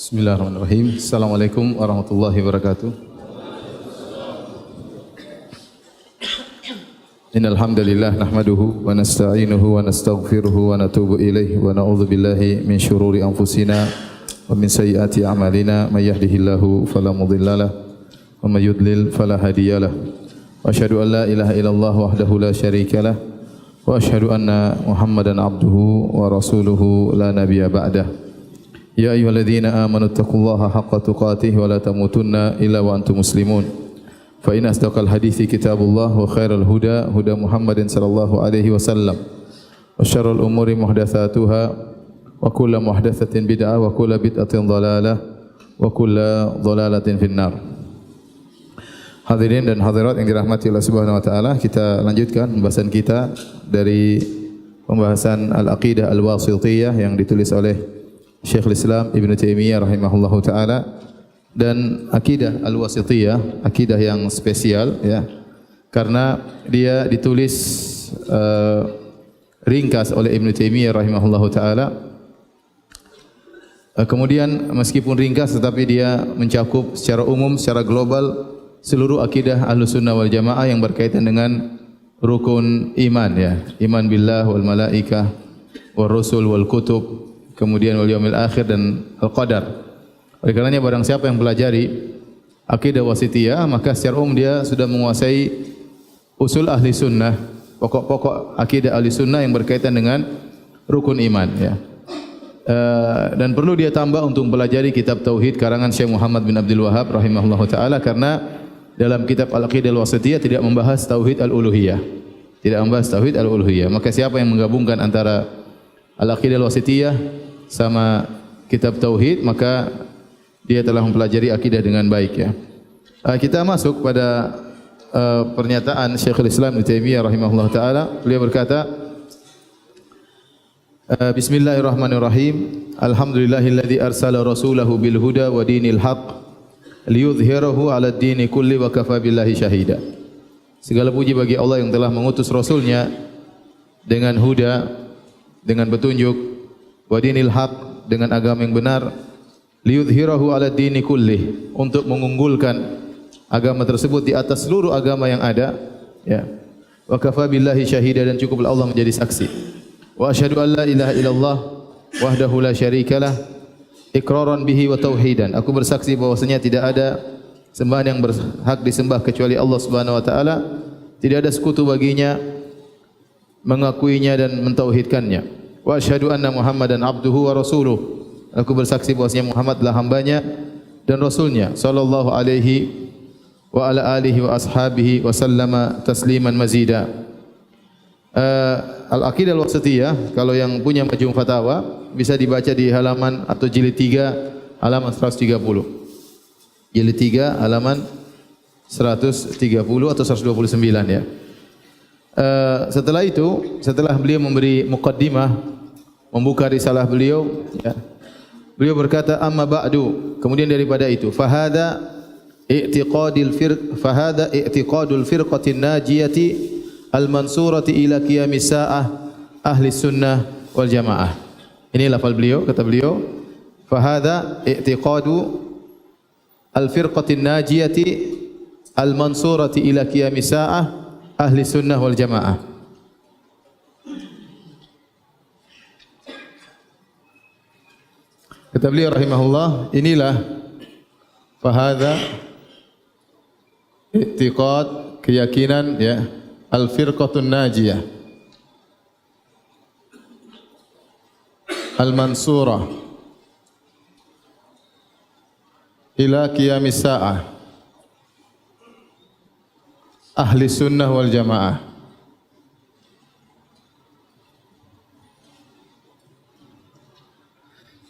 Bismillahirrahmanirrahim. Assalamualaikum warahmatullahi wabarakatuh. Innal hamdalillah nahmaduhu wa nasta'inuhu wa nastaghfiruhu wa natubu ilaihi wa na'udzu billahi min syururi anfusina wa min sayyiati a'malina may yahdihillahu fala mudhillalah wa may yudlil fala hadiyalah. Wa asyhadu an la ilaha illallah wahdahu la syarikalah wa asyhadu anna Muhammadan abduhu wa rasuluhu la nabiyya ba'dah. Ya ayyuhalladzina amanu taqullaha haqqa tuqatih wa la tamutunna illa wa antum muslimun. Fa in asdaqal hadithi kitabullah wa khairal huda huda Muhammadin sallallahu alaihi wasallam. Wa syarrul umuri muhdatsatuha wa kullu muhdatsatin bid'ah wa kullu bid'atin dhalalah wa kullu dhalalatin finnar. Hadirin dan hadirat yang dirahmati Allah Subhanahu wa taala, kita lanjutkan pembahasan kita dari pembahasan Al-Aqidah Al-Wasithiyah yang ditulis oleh Syekhul Islam Ibn Taimiyah rahimahullahu taala, dan akidah Al-Wasithiyah, akidah yang spesial ya, karena dia ditulis ringkas oleh Ibn Taimiyah rahimahullahu taala. Kemudian meskipun ringkas tetapi dia mencakup secara umum, secara global seluruh akidah Ahlussunnah wal Jamaah yang berkaitan dengan rukun iman ya, iman billah wal malaikah wal rusul wal kutub, kemudian wal yaumil akhir dan al-qadar. Oleh karenanya barang siapa yang pelajari akidah wasithiyah, maka secara umum dia sudah menguasai usul ahli sunnah, pokok-pokok akidah ahli sunnah yang berkaitan dengan rukun iman ya. Dan perlu dia tambah untuk pelajari kitab tauhid karangan Syekh Muhammad bin Abdul Wahhab rahimahullahu taala, karena dalam kitab Al-Aqidah Al-Wasithiyah tidak membahas tauhid al-uluhiyah. Tidak membahas tauhid al-uluhiyah. Maka siapa yang menggabungkan antara Al-Aqidah Al-Wasithiyah sama kitab tauhid, maka dia telah mempelajari akidah dengan baik ya. Kita masuk pada pernyataan Syekhul Islam Ibnu Taimiyah rahimahullah taala. Beliau berkata, Bismillahirrahmanirrahim. Alhamdulillahilladzi arsala rasulahu bil huda wa dinil haqq liyudhhirahu 'ala ad-dini kulli wa kafa billahi syahida. Segala puji bagi Allah yang telah mengutus rasulnya dengan huda, dengan petunjuk, wa dinil haq, dengan agama yang benar, liyudhhirahu 'ala dini kullih, untuk mengunggulkan agama tersebut di atas seluruh agama yang ada ya. Wa kafa billahi syahida, dan cukuplah Allah menjadi saksi. Wa asyhadu an la ilaha illallah wahdahu la syarikalah iqraran bihi wa tauhidan. Aku bersaksi bahwasanya tidak ada sembahan yang berhak disembah kecuali Allah Subhanahu wa taala, tidak ada sekutu baginya, mengakuinya dan mentauhidkannya. Wa asyhadu anna Muhammadan abduhu wa rasuluh. Aku bersaksi bahwasanya Muhammad adalah hambanya dan rasulnya, sallallahu alaihi wa ala alihi wa ashabihi wa sallama tasliman mazida. Al-Aqidah Al-Wasithiyah, kalau yang punya Majmu' Fatawa bisa dibaca di halaman atau jilid 3 halaman 130. Jilid 3 halaman 130 atau 129 ya. Setelah itu, setelah beliau memberi muqaddimah, membuka risalah beliau ya, beliau berkata, amma ba'du, kemudian daripada itu, fahada i'tiqadul firqatin najiyati al-mansurati ila qiyamis sa'ah ahli sunnah wal jamaah. Ini lafal beliau, kata beliau, fahada i'tiqadu al-firqatin najiyati al-mansurati ila qiyamis sa'ah ahli sunnah wal jamaah. Kata beliau rahimahullah, inilah fahadha i'tiqad, keyakinan ya, al-firqatun najiyah al-mansurah ila qiyamis sa'ah ahli sunnah wal jamaah.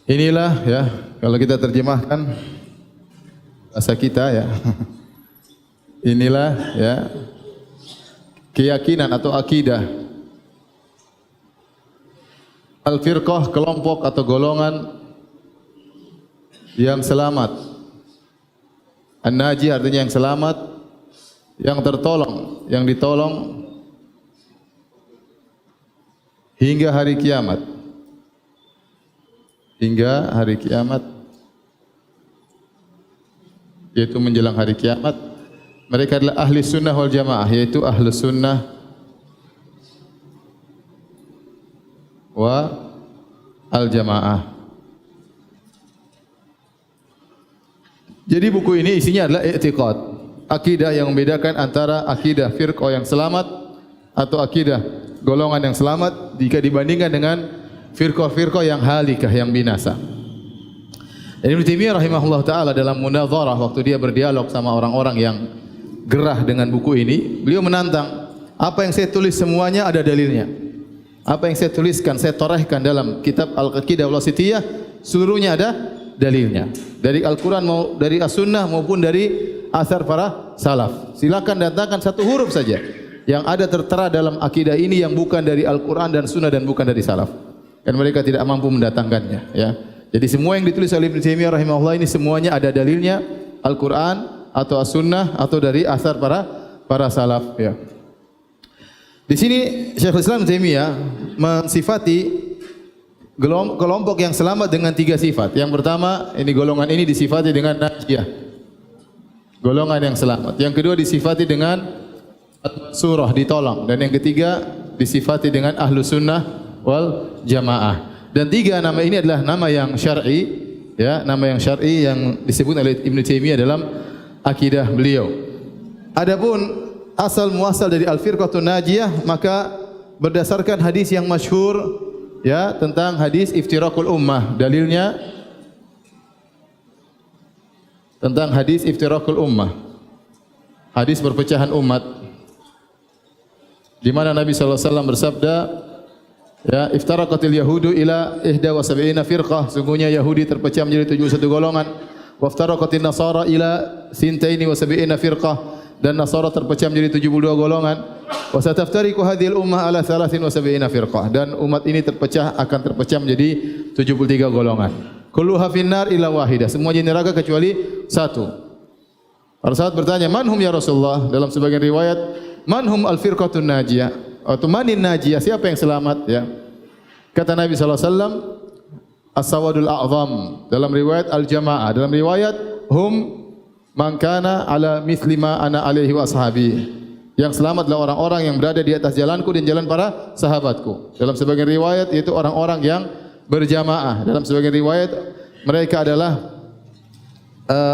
Inilah ya, kalau kita terjemahkan bahasa kita ya, inilah ya keyakinan atau akidah al-firqah, kelompok atau golongan yang selamat. An-naji artinya yang selamat, yang tertolong, yang ditolong hingga hari kiamat. Hingga hari kiamat. yaitu menjelang hari kiamat. Mereka adalah ahli sunnah wal jamaah, yaitu ahli sunnah wa al jamaah. Jadi buku ini isinya adalah i'tiqad, akidah yang membedakan antara akidah firqah yang selamat atau akidah golongan yang selamat jika dibandingkan dengan firqah-firqah yang halikah, yang binasa. Ibnu Taimiyah rahimahullah taala dalam munadharah waktu dia berdialog sama orang-orang yang gerah dengan buku ini, beliau menantang, apa yang saya tulis semuanya ada dalilnya. Apa yang saya tuliskan, saya torehkan dalam kitab Al-Aqidah Al-Wasithiyah, seluruhnya ada dalilnya. Dari Al-Quran, dari As-Sunnah maupun dari asar para salaf. Silakan datangkan satu huruf saja yang ada tertera dalam akidah ini yang bukan dari Al-Quran dan Sunnah dan bukan dari salaf. Dan mereka tidak mampu mendatangkannya. Ya. Jadi semua yang ditulis oleh Ibnu Taimiyah rahimahullah ini semuanya ada dalilnya, Al-Quran atau As-Sunnah atau dari asar para salaf. Ya. Di sini Syekhul Islam Taimiyah mensifati kelompok yang selamat dengan 3 sifat. Yang pertama, ini golongan ini disifati dengan najiyah, golongan yang selamat. Yang kedua disifati dengan surah, ditolong. Dan yang ketiga disifati dengan ahlu sunnah wal jamaah. Dan 3 nama ini adalah nama yang syar'i, ya, nama yang syar'i yang disebut oleh Ibnu Taimiyah dalam akidah beliau. Adapun asal muasal dari al-firqatun najiyah, maka berdasarkan hadis yang masyhur, ya, tentang hadis iftiraqul ummah. Dalilnya tentang hadis iftiraqul ummah, hadis perpecahan umat, di mana Nabi sallallahu alaihi wasallam bersabda, ya, iftaraqatil yahudu ila 71 firqah, sungguhnya Yahudi terpecah menjadi 71 golongan. Wa iftaraqatin nasara ila 72 firqah, dan Nasara terpecah menjadi 72 golongan. Wa sataftariqu hadhil ummah ala 73 firqah, dan umat ini akan terpecah menjadi 73 golongan. Kulluha finnar illa wahidah, semuanya neraka kecuali satu. Para sahabat bertanya, "Man hum ya Rasulullah?" Dalam sebagian riwayat, "Man hum al-firqatun najiyah?" Atau manin najiyah, siapa yang selamat, ya. Kata Nabi sallallahu alaihi wasallam, as-sawadul a'zam. Dalam riwayat al-jamaah, dalam riwayat hum man kana ala mithli ma ana alaihi wa ashabi. Yang selamat adalah orang-orang yang berada di atas jalanku dan jalan para sahabatku. Dalam sebagian riwayat yaitu orang-orang yang berjamaah. Dalam sebagian riwayat mereka adalah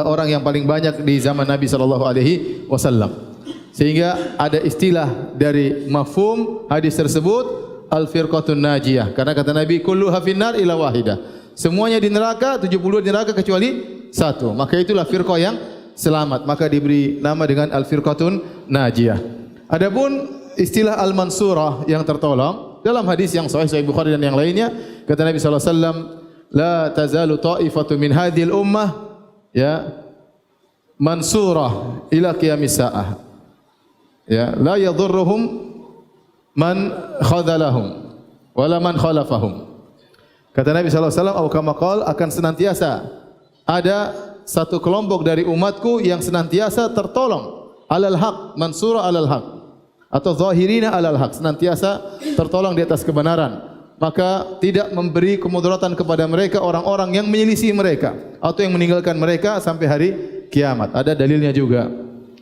orang yang paling banyak di zaman Nabi sallallahu alaihi wasallam. Sehingga ada istilah dari mafhum hadis tersebut, al-firqatun najiyah. Karena kata Nabi, kulluha finnar illa wahidah. Semuanya di neraka, 72 di neraka kecuali satu. Maka itulah firqah yang selamat, maka diberi nama dengan al-firqatun najiyah. Adapun istilah al-mansurah, yang tertolong, dalam hadis yang sahih Bukhari dan yang lainnya, kata Nabi sallallahu alaihi wasallam, la tazalu ta'ifatu min hadhil ummah, ya, mansurah ila qiyamis saah. Ya, la yadhurruhum man khadalahum wala man khalafahum. Kata Nabi sallallahu alaihi wasallam, atau kama qala, akan senantiasa ada satu kelompok dari umatku yang senantiasa tertolong alal haq, mansurah alal haq, atau zahirina alal haq, senantiasa tertolong di atas kebenaran. Maka tidak memberi kemudaratan kepada mereka orang-orang yang menyelisih mereka atau yang meninggalkan mereka sampai hari kiamat. Ada dalilnya juga.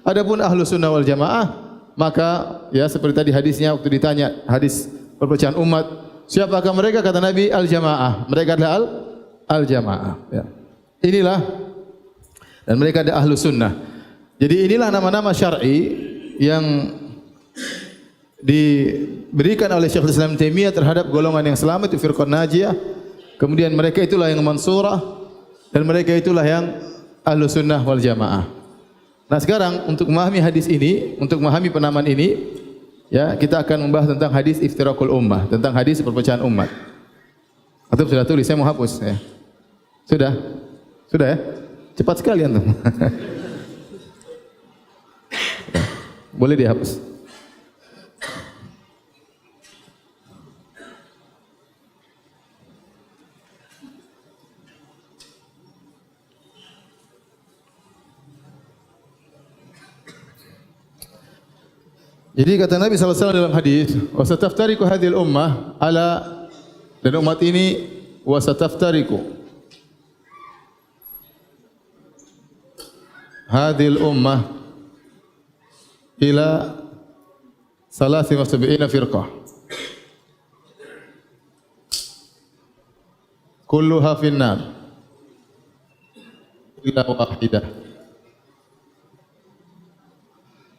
Adapun ahlu sunnah wal jamaah, maka ya seperti tadi hadisnya waktu ditanya hadis perpecahan umat, siapakah mereka? Kata Nabi, al-jamaah. Mereka adalah al-jamaah. Ya. Inilah, dan mereka ada ahlu sunnah. Jadi inilah nama-nama syar'i yang diberikan oleh Syekhul Islam Taimiyah terhadap golongan yang selamat, itu firqah najiyah. Kemudian mereka itulah yang mansurah, dan mereka itulah yang ahlu sunnah wal jamaah. Nah sekarang untuk memahami hadis ini, untuk memahami penamaan ini, ya, kita akan membahas tentang hadis iftiraqul ummah, tentang hadis perpecahan umat. Atau sudah tulis, saya mau hapus, ya. Sudah? Sudah, ya? Cepat sekali antum. Boleh dihapus. Jadi kata Nabi sallallahu alaihi wasallam dalam hadis, "Wa sataftariqu hadhil ummah ala", dan umat ini wa sataftariqu hadhil ummah ila 73 firqah kulluha finnar illa wahidah.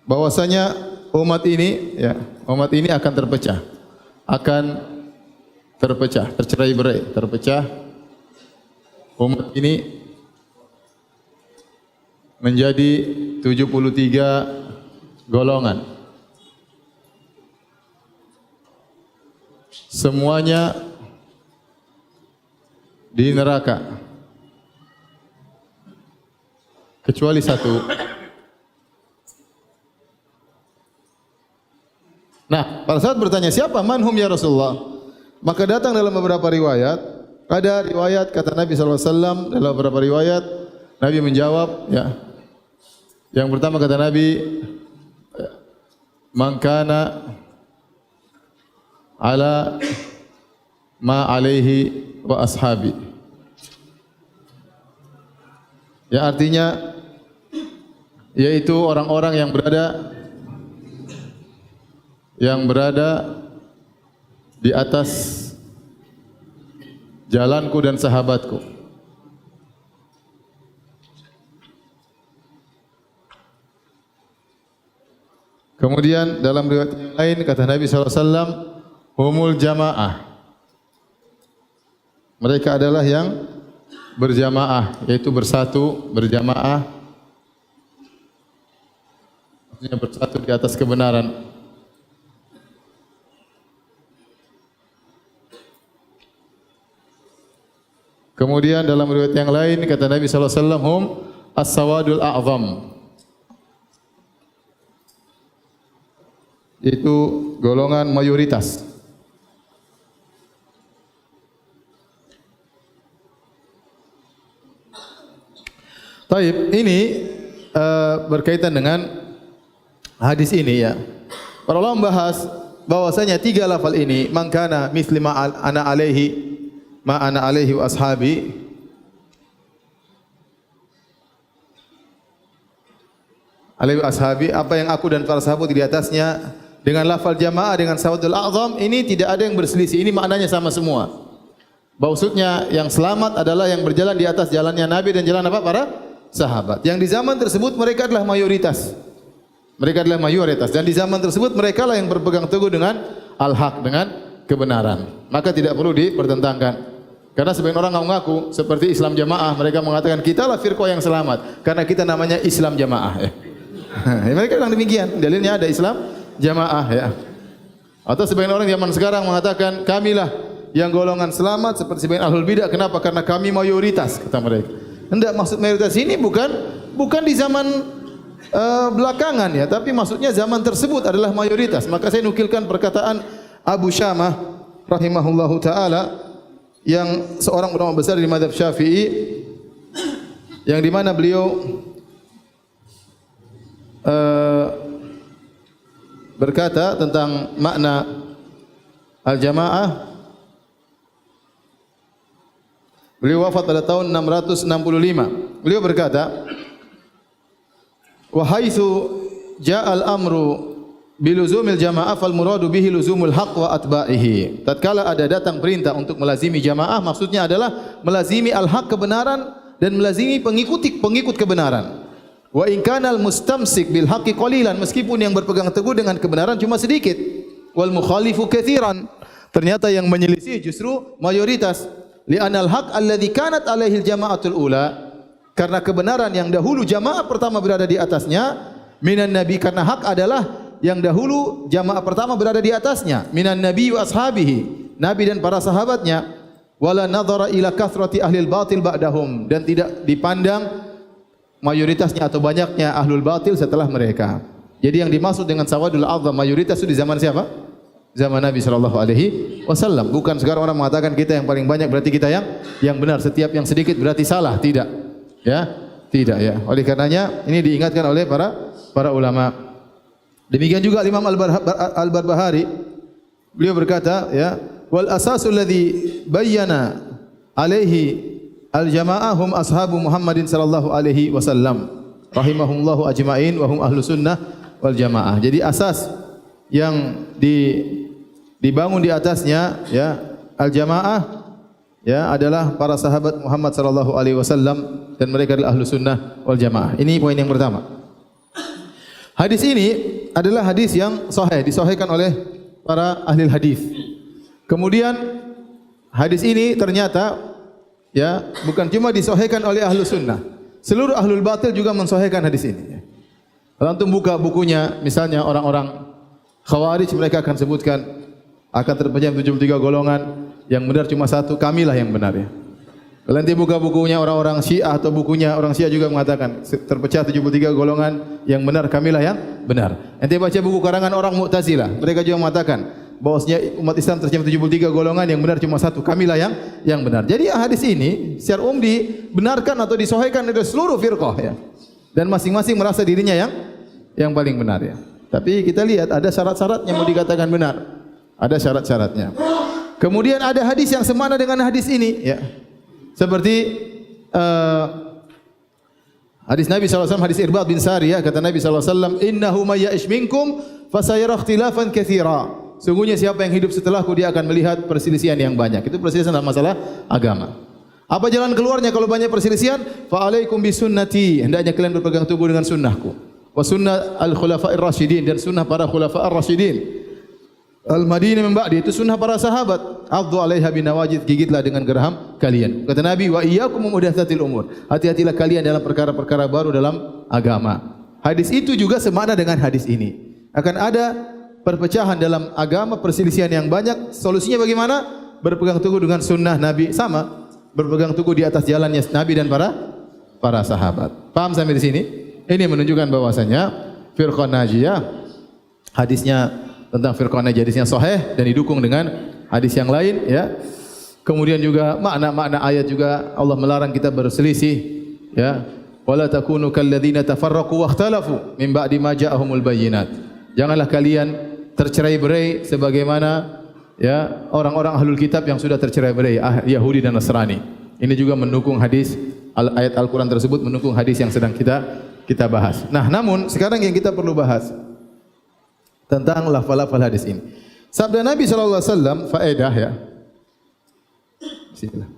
Bahwasanya umat ini akan terpecah, tercerai-berai, terpecah. Umat ini menjadi 73 golongan. Semuanya di neraka kecuali satu. Nah, pada saat bertanya siapa manhum ya Rasulullah, maka datang dalam beberapa riwayat, ada riwayat kata Nabi SAW, dalam beberapa riwayat Nabi menjawab, ya. Yang pertama kata Nabi, man kana ala ma alaihi wa ashabi. Ya, artinya yaitu orang-orang yang berada di atas jalanku dan sahabatku. Kemudian dalam riwayat yang lain kata Nabi SAW, humul jamaah. Mereka adalah yang berjamaah, yaitu bersatu, berjamaah. Maksudnya bersatu di atas kebenaran. Kemudian dalam riwayat yang lain kata Nabi SAW, hum as-sawadul a'zam. Itu golongan mayoritas. Taib, ini berkaitan dengan hadis ini ya. Para ulama membahas bahwasanya tiga lafal ini, man kana misli ma ana alaihi wa ashabi, alaihi wa ashabi, apa yang aku dan para sahabat di atasnya, dengan lafal jamaah dengan sawadul a'zam ini tidak ada yang berselisih. Ini maknanya sama semua. Maksudnya yang selamat adalah yang berjalan di atas jalannya Nabi dan jalan apa? Para sahabat. Yang di zaman tersebut mereka adalah mayoritas. Mereka adalah mayoritas dan di zaman tersebut mereka lah yang berpegang teguh dengan al-haq, dengan kebenaran. Maka tidak perlu dipertentangkan. Karena sebagian orang mengaku seperti Islam Jamaah, mereka mengatakan kita lah firqah yang selamat karena kita namanya Islam Jamaah. Mereka bilang demikian. Dalilnya ada Islam Jamaah ya. Atau sebagian orang zaman sekarang mengatakan kamilah yang golongan selamat seperti sebagian ahlul bidah. Kenapa? Karena kami mayoritas kata mereka. Hendak maksud mayoritas ini bukan di zaman belakangan ya, tapi maksudnya zaman tersebut adalah mayoritas. Maka saya nukilkan perkataan Abu Syamah rahimahullahu taala yang seorang ulama besar di mazhab Syafi'i, yang di mana beliau berkata tentang makna al-jamaah. Beliau wafat pada tahun 665. Beliau berkata, wa haitsu ja'al amru biluzumil jamaah fal muradu bihi luzumul haqq wa atba'ihi. Tatkala ada datang perintah untuk melazimi jamaah, maksudnya adalah melazimi al-haq, kebenaran, dan melazimi pengikut kebenaran. Wa in kana al-mustamsik bil haqqi qalilan, meskipun yang berpegang teguh dengan kebenaran cuma sedikit. Wal mukhalifu katsiran, ternyata yang menyelisih justru mayoritas. Li'anal haqq alladzi kanat alaihi al-jama'atul ula, karena kebenaran yang dahulu jamaah pertama berada di atasnya, minan nabi, karena hak adalah yang dahulu jamaah pertama berada di atasnya, minan nabi wa ashabihi, nabi dan para sahabatnya, wala nadhara ila kathrati ahli al-batil ba'dahum, dan tidak dipandang mayoritasnya atau banyaknya ahlul batil setelah mereka. Jadi yang dimaksud dengan sawadul a'zam mayoritas itu di zaman siapa? Zaman Nabi SAW. Bukan sekarang orang mengatakan kita yang paling banyak berarti kita yang benar, setiap yang sedikit berarti salah. Tidak. Ya, tidak ya. Oleh karenanya ini diingatkan oleh para ulama. Demikian juga Imam Al-Barbahari, beliau berkata ya, wal asasul ladzi bayyana alaihi al-jamaah hum ashabu Muhammadin sallallahu alaihi wasallam. rahimahumullahu ajma'in wa hum ahlu sunnah wal jamaah. Jadi asas yang dibangun di atasnya ya al-jamaah ya adalah para sahabat Muhammad sallallahu alaihi wasallam dan mereka adalah ahlu sunnah wal jamaah. Ini poin yang pertama. Hadis ini adalah hadis yang sahih, disahihkan oleh para ahli hadis. Kemudian hadis ini ternyata ya bukan cuma disahihkan oleh ahlu sunnah, seluruh ahlul batil juga mensahihkan hadis ini. Kalau antum buka bukunya, misalnya orang-orang Khawarij, mereka akan sebutkan akan terpecah 73 golongan, yang benar cuma satu, kamilah yang benar ya. Kalau nanti buka bukunya orang-orang Syiah atau bukunya orang Syiah juga mengatakan terpecah 73 golongan, yang benar kamilah yang benar. Nanti baca buku karangan orang Mu'tazilah, mereka juga mengatakan bahwasanya umat Islam terpecah 73 golongan, yang benar cuma satu, kamilah yang benar. Jadi hadis ini secara umum dibenarkan atau disahihkan oleh seluruh firqah ya. Dan masing-masing merasa dirinya yang paling benar ya. Tapi kita lihat ada syarat-syaratnya mau dikatakan benar. Ada syarat-syaratnya. Kemudian ada hadis yang semana dengan hadis ini ya. Seperti hadis Nabi SAW, hadis Irbad bin Sariyah, kata Nabi SAW, innahu may ya'ish minkum fasayara ikhtilafan katsira. Sungguhnya siapa yang hidup setelahku dia akan melihat perselisihan yang banyak. Itu perselisihan dalam masalah agama. Apa jalan keluarnya kalau banyak perselisihan? Fa alaikum bisunnati. Hendaknya kalian berpegang teguh dengan sunnahku. Wa sunnah al-khulafa'ir rasyidin, dan sunnah para khulafa'ir rasyidin. Al-Madinah min ba'di, itu sunnah para sahabat. Addu 'alaiha binawajid, gigitlah dengan geraham kalian. Kata Nabi, wa iyyakum muhdatsatil umur. Hati-hatilah kalian dalam perkara-perkara baru dalam agama. Hadis itu juga semakna dengan hadis ini. Akan ada perpecahan dalam agama, perselisihan yang banyak. Solusinya bagaimana? Berpegang teguh dengan sunnah Nabi, sama berpegang teguh di atas jalannya Nabi dan para sahabat. Paham sampai di sini? Ini menunjukkan bahwasanya firqah najiyah, hadisnya tentang firqah najiyah hadisnya sahih dan didukung dengan hadis yang lain ya. Kemudian juga makna-makna ayat juga Allah melarang kita berselisih ya. Wala takunu kalladzina tafarraqu wakhtalafu min ba'di ma ja'ahumul bayyinat. Janganlah kalian tercerai-berai sebagaimana ya orang-orang ahlul kitab yang sudah tercerai-berai, Yahudi dan Nasrani. Ini juga mendukung hadis ayat Al-Qur'an tersebut, mendukung hadis yang sedang kita bahas. Nah, namun sekarang yang kita perlu bahas tentang lafal-lafal hadis ini. Sabda Nabi sallallahu alaihi wasallam faedah ya. Bismillah.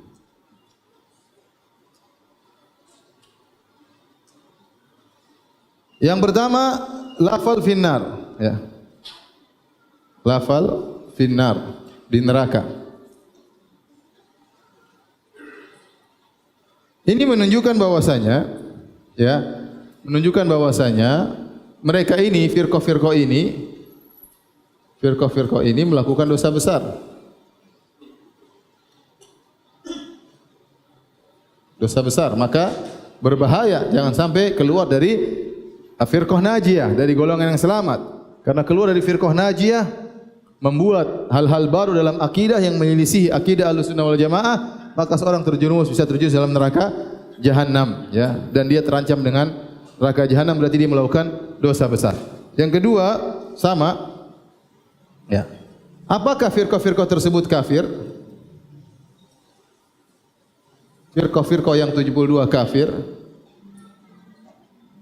Yang pertama, lafal finnar ya. Lafal finnar, di neraka. Ini menunjukkan bahwasanya ya, menunjukkan bahwasanya mereka ini firqah-firqah ini melakukan dosa besar. Dosa besar, maka berbahaya, jangan sampai keluar dari firqah najiyah, dari golongan yang selamat. Karena keluar dari firqah najiyah membuat hal-hal baru dalam akidah yang menyelisihi akidah Ahlussunnah wal Jamaah, maka seorang bisa terjerumus dalam neraka jahanam ya, dan dia terancam dengan neraka jahanam, berarti dia melakukan dosa besar. Yang kedua, sama ya. Apakah firqah-firqah tersebut kafir? Firqah-firqah yang 72 kafir.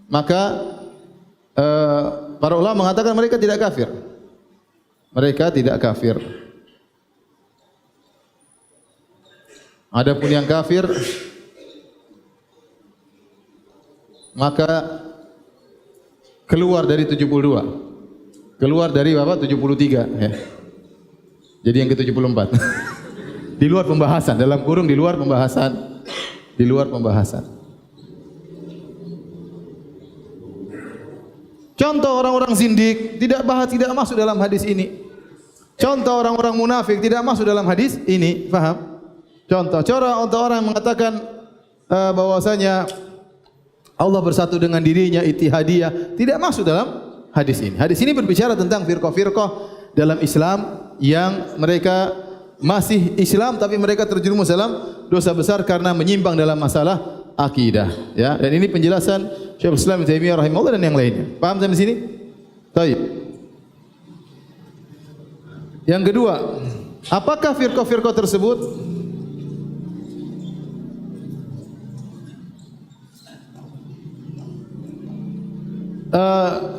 Maka para ulama mengatakan mereka tidak kafir. Mereka tidak kafir. Adapun yang kafir, maka keluar dari 72. Keluar dari berapa? 73 ya. Jadi yang ke-74. Di luar pembahasan, dalam kurung di luar pembahasan. Di luar pembahasan. Contoh orang-orang zindik tidak masuk dalam hadis ini. Contoh orang-orang munafik tidak masuk dalam hadis ini, paham? Contoh orang yang mengatakan bahwasanya Allah bersatu dengan dirinya, ittihadiyah, tidak masuk dalam hadis ini. Hadis ini berbicara tentang firqah-firqah dalam Islam yang mereka masih Islam tapi mereka terjerumus dalam dosa besar karena menyimpang dalam masalah akidah ya. Dan ini penjelasan Syekhul Islam Ibnu Taimiyah rahimahullah dan yang lainnya. Paham sampai sini? Baik. Yang kedua, apakah firqah-firqah tersebut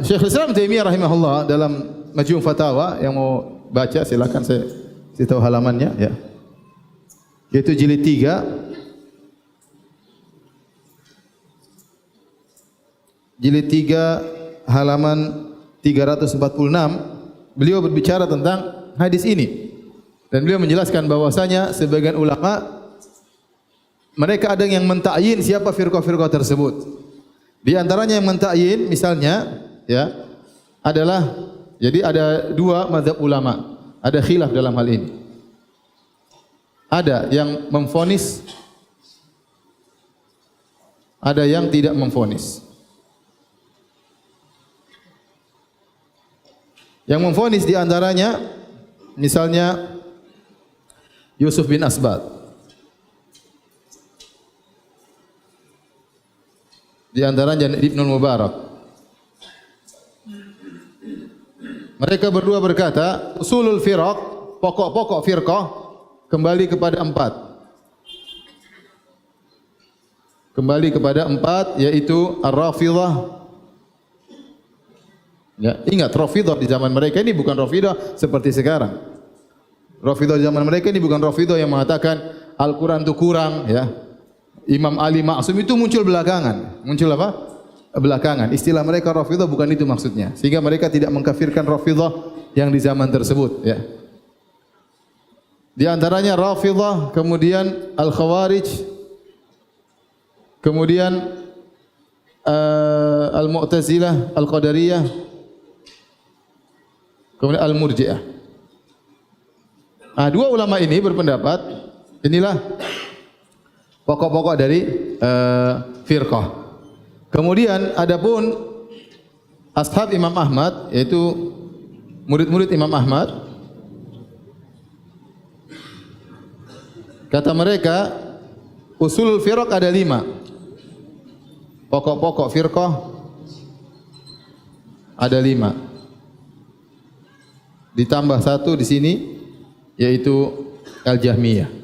Syekhul Islam Taimiyah rahimahullah dalam Majmu' Fatawa, yang mau baca silakan, saya tahu halamannya ya. Yaitu jilid 3 halaman 346, beliau berbicara tentang hadis ini dan beliau menjelaskan bahwasanya sebagian ulama mereka ada yang mentakyin siapa firqah-firqah tersebut. Di antaranya yang mentakyin misalnya ya adalah, jadi ada dua mazhab ulama, ada khilaf dalam hal ini. Ada yang memvonis, ada yang tidak memvonis. Yang memvonis di antaranya misalnya Yusuf bin Asbat. Di antaranya Ibnul Mubarak. Mereka berdua berkata, usulul firaq, pokok-pokok firqah kembali kepada 4. Kembali kepada 4, yaitu Ar-Rafidhah. Ya, ingat Rafidhah di zaman mereka ini bukan Rafidhah seperti sekarang. Rafidhah di zaman mereka ini bukan Rafidhah yang mengatakan Al-Qur'an itu kurang, ya. Imam Ali Ma'sum itu muncul belakangan. Muncul apa? Belakangan. Istilah mereka Rafidhah bukan itu maksudnya. Sehingga mereka tidak mengkafirkan Rafidhah yang di zaman tersebut, ya. Di antaranya Rafidhah, kemudian Al-Khawarij, kemudian Al-Mu'tazilah, Al-Qadariyah, kemudian Al-Murji'ah. Dua ulama ini berpendapat inilah pokok-pokok dari firqah. Kemudian adapun ashab Imam Ahmad, yaitu murid-murid Imam Ahmad, kata mereka usul firqah ada 5. Pokok-pokok firqah ada 5. Ditambah 1 di sini, yaitu Al-Jahmiyah.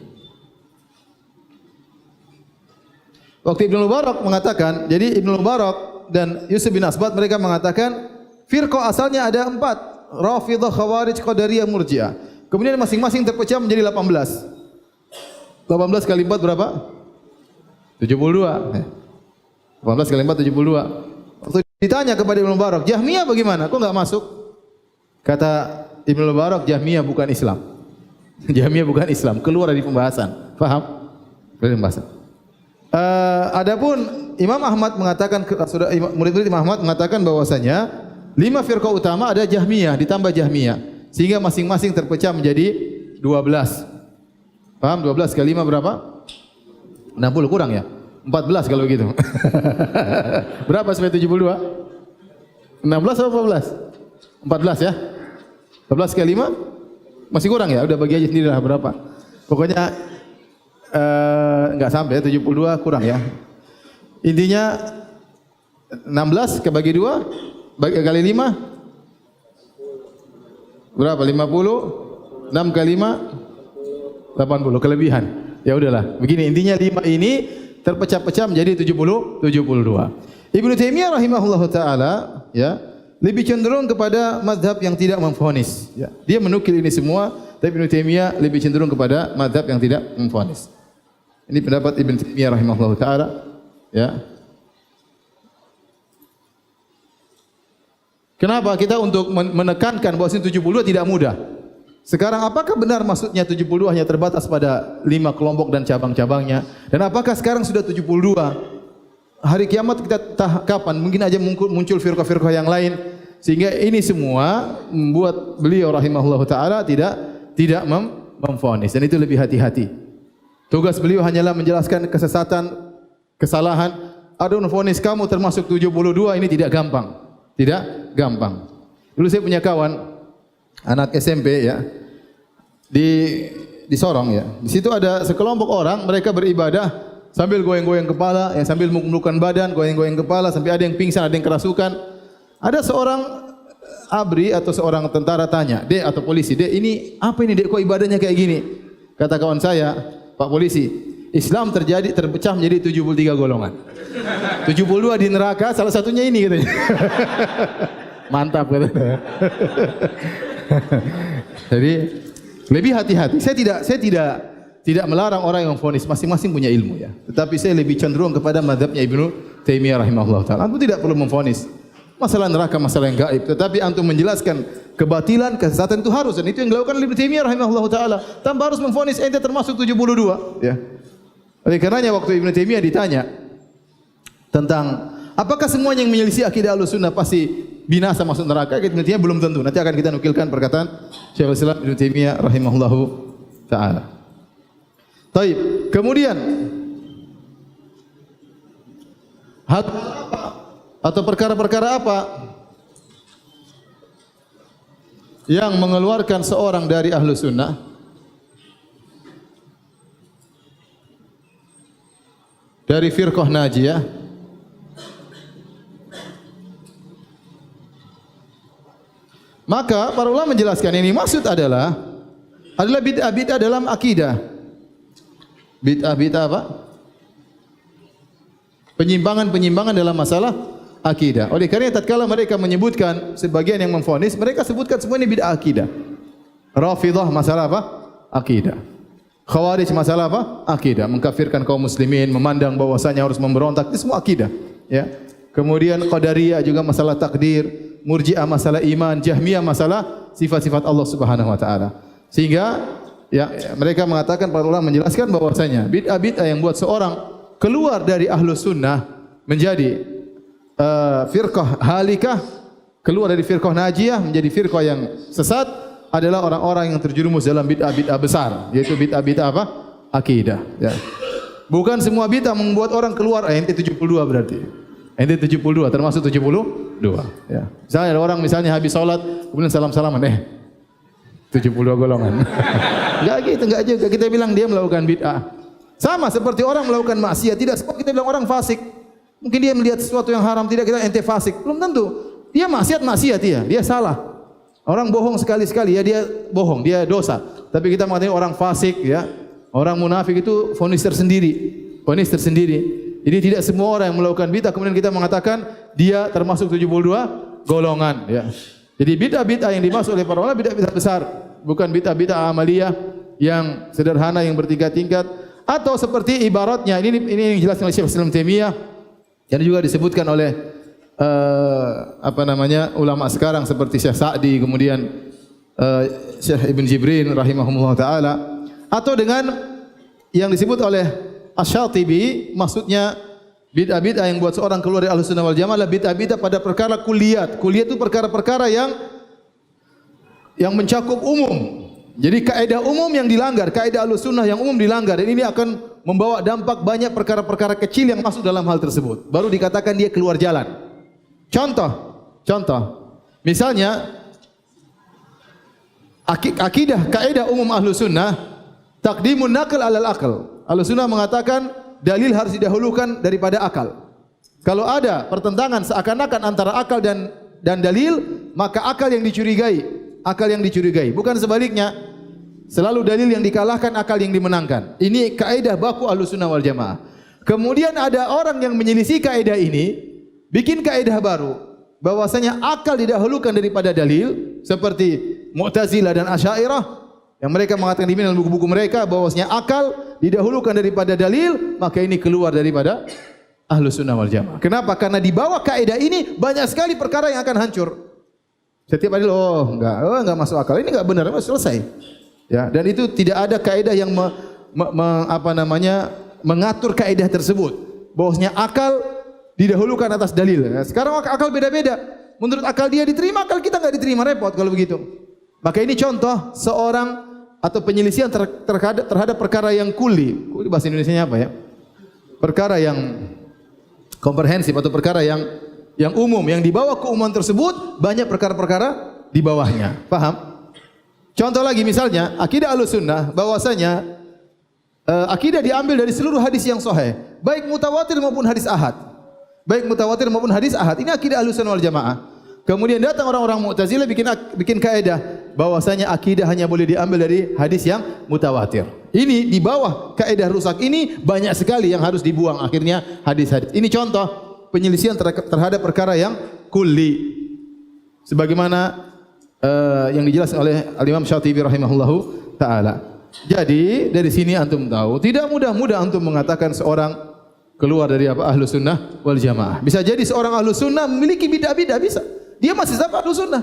Waktu Ibnu Mubarak mengatakan, jadi Ibnu Mubarak dan Yusuf bin Asbat mereka mengatakan firqah asalnya ada 4, Rafidhah, Khawarij, Qadariyah, Murji'ah. Kemudian masing-masing terpecah menjadi 18. 18 kali 4 berapa? 72. 18 kali 4 72. Waktu ditanya kepada Ibnu Mubarak, Jahmiyah bagaimana? Kok enggak masuk? Kata Ibnu Mubarak, Jahmiyah bukan Islam. Jahmiyah bukan Islam, keluar dari pembahasan. Paham? Dari pembahasan. Adapun Imam Ahmad mengatakan, murid-murid Imam Ahmad mengatakan bahwasanya 5 firqah utama ada Jahmiyah ditambah Jahmiyah, sehingga masing-masing terpecah menjadi 12. Paham? 12 kali 5 berapa? 60 kurang ya? 14 kalau begitu. Berapa sampai 72? 16 atau 14? 14 ya? 14 kali 5? Masih kurang ya? Udah bagi aja sendiri lah berapa. Pokoknya enggak sampai 72 kurang ya. Intinya 16 kebagi 2 bagi kali 5 berapa? 50. 6 kali 5 80 kelebihan. Ya udahlah. Begini intinya 5 ini terpecah-pecah menjadi 72. Ibnu Taimiyah rahimahullahu taala ya lebih cenderung kepada mazhab yang tidak memvonis ya. Dia menukil ini semua, tapi Ibnu Taimiyah lebih cenderung kepada mazhab yang tidak memvonis. Ini pendapat Ibnu Taimiyah rahimahullahu taala ya. Kenapa kita untuk menekankan bahwa 72 tidak mudah? Sekarang apakah benar maksudnya 72 hanya terbatas pada 5 kelompok dan cabang-cabangnya? Dan apakah sekarang sudah 72? Hari kiamat kita kapan? Mungkin aja muncul firqah-firqah yang lain. Sehingga ini semua membuat beliau rahimahullah ta'ala tidak memvonis. Dan itu lebih hati-hati. Tugas beliau hanyalah menjelaskan kesesatan, kesalahan. Ada memvonis kamu termasuk 72, ini tidak gampang. Tidak gampang. Dulu saya punya kawan anak SMP ya di Sorong ya. Di situ ada sekelompok orang, mereka beribadah sambil goyang-goyang kepala, ya sambil menundukkan badan, goyang-goyang kepala sampai ada yang pingsan, ada yang kerasukan. Ada seorang abri atau seorang tentara tanya, "Dek," atau polisi, "Dek, ini apa ini, Dek, kok ibadahnya kayak gini?" Kata kawan saya, "Pak polisi, Islam terpecah menjadi 73 golongan. 72 di neraka, salah satunya ini katanya. Mantap katanya. Jadi lebih hati-hati. Saya tidak melarang orang yang vonis, masing-masing punya ilmu ya. Tetapi saya lebih cenderung kepada mazhabnya Ibnu Taimiyah rahimahullah taala. Antum tidak perlu memvonis masalah neraka, masalah yang gaib, tetapi antum menjelaskan kebatilan, kesesatan itu harus, dan itu yang dilakukan oleh Ibnu Taimiyah rahimahullah taala. Tanpa harus memvonis ente termasuk 72 ya. Oleh karenanya waktu Ibnu Taimiyah ditanya tentang apakah semua yang menyelisih akidah Ahlussunnah pasti binasa masuk neraka, Ibnu Taimiyah belum tentu. Nanti akan kita nukilkan perkataan Syekhul Islam Ibnu Taimiyah rahimahullahu taala. Baik, kemudian atau perkara-perkara apa yang mengeluarkan seorang dari Ahlussunnah? Dari firqah najiyah. Maka para ulama menjelaskan ini maksud adalah bid'ah-bid'ah dalam akidah. Bid'ah-bid'ah apa? Penyimpangan-penyimpangan dalam masalah akidah. Oleh karena tatkala mereka menyebutkan sebagian yang memvonis, mereka sebutkan semua ini bid'ah akidah. Rafidhah masalah apa? Akidah. Khawarij masalah apa? Akidah. Mengkafirkan kaum muslimin, memandang bahwasanya harus memberontak, itu semua akidah. Ya. Kemudian Qadariyah juga masalah takdir, Murji'ah masalah iman, Jahmiyah masalah sifat-sifat Allah Subhanahu wa taala. Sehingga mereka mengatakan, para ulama menjelaskan bahwasanya bid'ah-bid'ah yang buat seorang keluar dari Ahlussunnah menjadi firqah halikah, keluar dari firqah najiyah menjadi firqah yang sesat, adalah orang-orang yang terjerumus dalam bid'ah-bid'ah besar, yaitu bid'ah-bid'ah apa? Akidah. Ya. Bukan semua bid'ah membuat orang keluar. Ente 72 berarti. Ente 72 termasuk 72. Ya. Misalnya ada orang habis salat kemudian salam-salaman, 72 golongan. Enggak gitu, enggak juga. Kita bilang dia melakukan bid'ah. Sama seperti orang melakukan maksiat, tidak semua kita bilang orang fasik. Mungkin dia melihat sesuatu yang haram, tidak kita ente fasik. Belum tentu. Dia maksiat dia salah. Orang bohong sekali-sekali, ya dia bohong, dia dosa. Tapi kita mengatakan orang fasik, ya. Orang munafik itu vonis tersendiri. Jadi tidak semua orang yang melakukan bid'ah kemudian kita mengatakan dia termasuk 72 golongan, ya. Jadi bid'ah-bid'ah yang dimaksud oleh para ulama bid'ah-bid'ah besar, bukan bid'ah-bid'ah amaliyah yang sederhana yang bertingkat-tingkat. Atau seperti ibaratnya ini yang dijelaskan oleh Syekh Islam Taimiyah yang juga disebutkan oleh ulama sekarang seperti Syekh Sa'di, kemudian Syekh Ibn Jibrin rahimahumullah taala, atau dengan yang disebut oleh Asy-Syatibi, maksudnya bid'ah-bid'ah yang buat seorang keluar dari Ahlussunnah wal Jamaah adalah bid'ah-bid'ah pada perkara kulliyat. Kulliyat itu perkara-perkara yang mencakup umum. Jadi kaidah umum yang dilanggar, kaidah Ahlussunnah yang umum dilanggar, dan ini akan membawa dampak banyak perkara-perkara kecil yang masuk dalam hal tersebut. Baru dikatakan dia keluar jalan. Contoh. Misalnya akidah kaidah umum Ahlussunnah taqdimun naql 'alal aql. Ahlussunnah mengatakan dalil harus didahulukan daripada akal. Kalau ada pertentangan seakan-akan antara akal dan dalil, maka akal yang dicurigai, bukan sebaliknya. Selalu dalil yang dikalahkan, akal yang dimenangkan. Ini kaidah baku Ahlussunnah wal Jamaah. Kemudian ada orang yang menyelisih kaidah ini, bikin kaidah baru, bahwasanya akal didahulukan daripada dalil, seperti Mu'tazilah dan Asy'ariyah yang mereka mengatakan di dalam buku-buku mereka bahwasanya akal didahulukan daripada dalil, maka ini keluar daripada Ahlussunnah wal Jamaah. Kenapa? Karena di bawah kaidah ini banyak sekali perkara yang akan hancur. Setiap hari enggak masuk akal. Ini enggak benar, selesai. Ya, dan itu tidak ada kaidah yang mengatur kaidah tersebut. Bahwasanya akal didahulukan atas dalil. Ya, sekarang akal beda-beda. Menurut akal dia diterima, akal kita enggak diterima, repot kalau begitu. Maka ini contoh seorang atau penyelisihan terhadap perkara yang kulli. Kulli bahasa Indonesianya apa ya? Perkara yang komprehensif atau perkara yang umum, yang di bawah keumuman tersebut banyak perkara-perkara di bawahnya. Paham? Contoh lagi misalnya akidah Ahlussunnah bahwasanya akidah diambil dari seluruh hadis yang sahih, baik mutawatir maupun hadis ahad. Ini akidah Ahlussunnah wal Jamaah. Kemudian datang orang-orang Mu'tazilah bikin kaidah bahwasanya akidah hanya boleh diambil dari hadis yang mutawatir. Ini di bawah kaidah rusak ini banyak sekali yang harus dibuang akhirnya hadis-hadis. Ini contoh penyelisihan terhadap perkara yang kulli. Sebagaimana yang dijelaskan oleh Al-Imam Syatibi rahimahullahu taala. Jadi dari sini antum tahu, tidak mudah-mudah antum mengatakan seorang keluar dari apa ahlu sunnah wal jamaah. Bisa jadi seorang ahlu sunnah memiliki bid'ah-bid'ah, bisa. Dia masih tetap ahlu sunnah.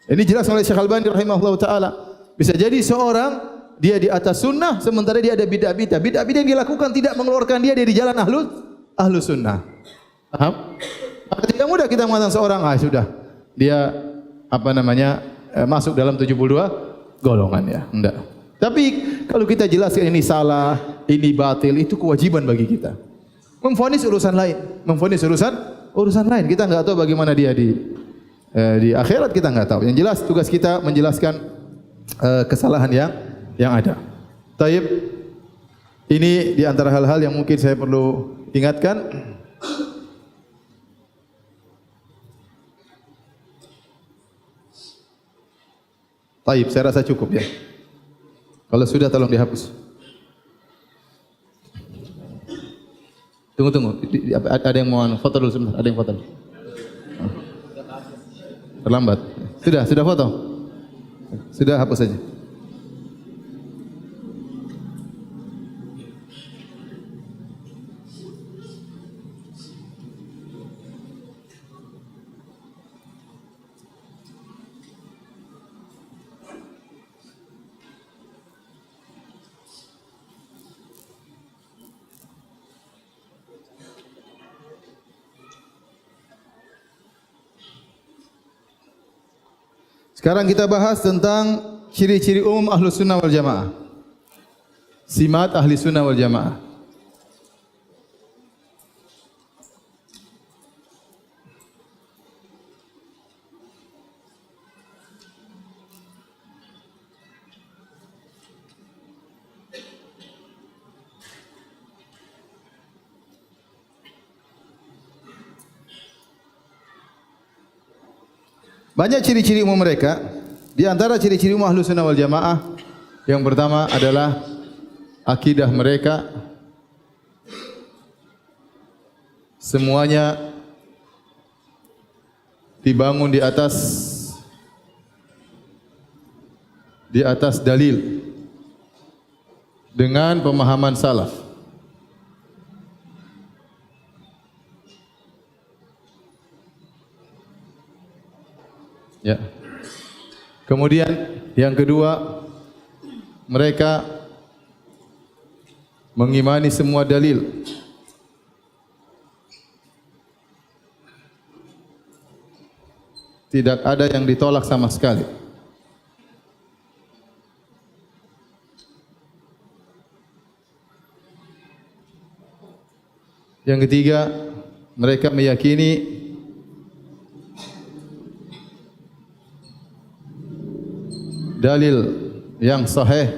Ini jelas oleh Syekh Al-Albani rahimahullahu taala. Bisa jadi seorang dia di atas sunnah sementara dia ada bid'ah-bid'ah. Bid'ah-bid'ah yang dilakukan tidak mengeluarkan dia dari jalan ahlu sunnah. Paham? Maka tidak mudah kita mengatakan seorang sudah dia masuk dalam 72 golongan ya. Enggak. Tapi kalau kita jelaskan ini salah, ini batil, itu kewajiban bagi kita. Memvonis urusan lain, memvonis urusan lain. Kita enggak tahu bagaimana dia di akhirat, kita enggak tahu. Yang jelas tugas kita menjelaskan kesalahan yang ada. Taib, ini di antara hal-hal yang mungkin saya perlu ingatkan. Taib, saya rasa cukup ya. Kalau sudah tolong dihapus. Tunggu. Ada yang mau foto dulu sebentar. Ada yang foto. Terlambat. Sudah foto. Sudah hapus saja. Sekarang kita bahas tentang ciri-ciri umum ahlu sunnah wal jamaah. Simat ahli sunnah wal jamaah. Banyak ciri-ciri umum mereka. Di antara ciri-ciri umum ahlu sunnah wal jamaah, yang pertama adalah akidah mereka semuanya dibangun di atas dalil dengan pemahaman salaf. Ya. Kemudian yang kedua, mereka mengimani semua dalil tidak ada yang ditolak sama sekali. Yang ketiga, mereka meyakini dalil yang sahih,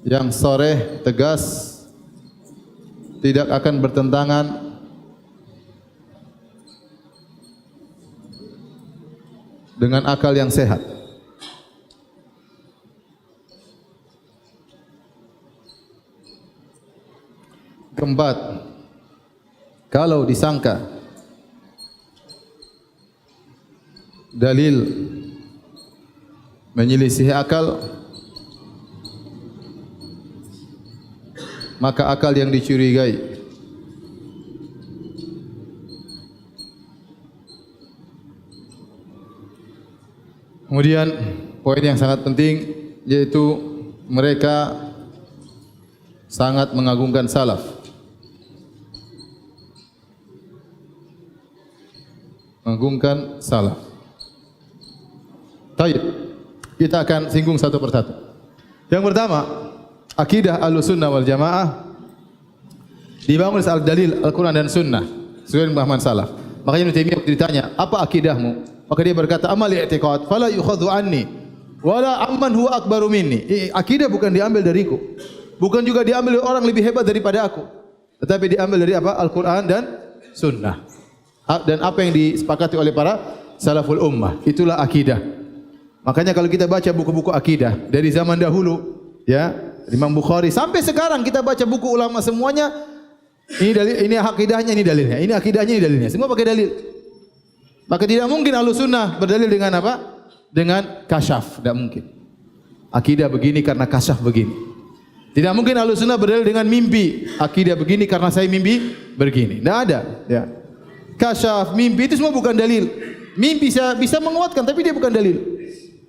yang sharih, tegas, tidak akan bertentangan dengan akal yang sehat. Keempat, kalau disangka dalil menyelisih akal, maka akal yang dicurigai. Kemudian poin yang sangat penting yaitu mereka sangat mengagungkan salaf. Mengagungkan salaf. Baik. Kita akan singgung satu persatu. Yang pertama, akidah Ahlussunnah wal Jamaah dibangun atas dalil Al-Quran dan Sunnah sesuai dengan pemahaman salaf. Makanya Ibnu Taimiyah ditanya, apa akidahmu? Maka dia berkata, amal i'tiqad fala yukhadhu anni wala amman huwa akbaru minni. Akidah bukan diambil dariku, bukan juga diambil dari orang lebih hebat daripada aku, tetapi diambil dari apa? Al-Quran dan Sunnah. Dan apa yang disepakati oleh para salaful ummah, itulah akidah. Makanya kalau kita baca buku-buku akidah dari zaman dahulu, ya, Imam Bukhari sampai sekarang kita baca buku ulama semuanya, ini dalil, ini akidahnya, ini dalilnya, ini akidahnya, ini dalilnya. Semua pakai dalil. Maka tidak mungkin Ahlussunnah berdalil dengan apa? Dengan kasyaf, tidak mungkin. Akidah begini karena kasyaf begini. Tidak mungkin Ahlussunnah berdalil dengan mimpi. Akidah begini karena saya mimpi begini. Tidak ada. Ya. Kasyaf, mimpi itu semua bukan dalil. Mimpi bisa menguatkan, tapi dia bukan dalil.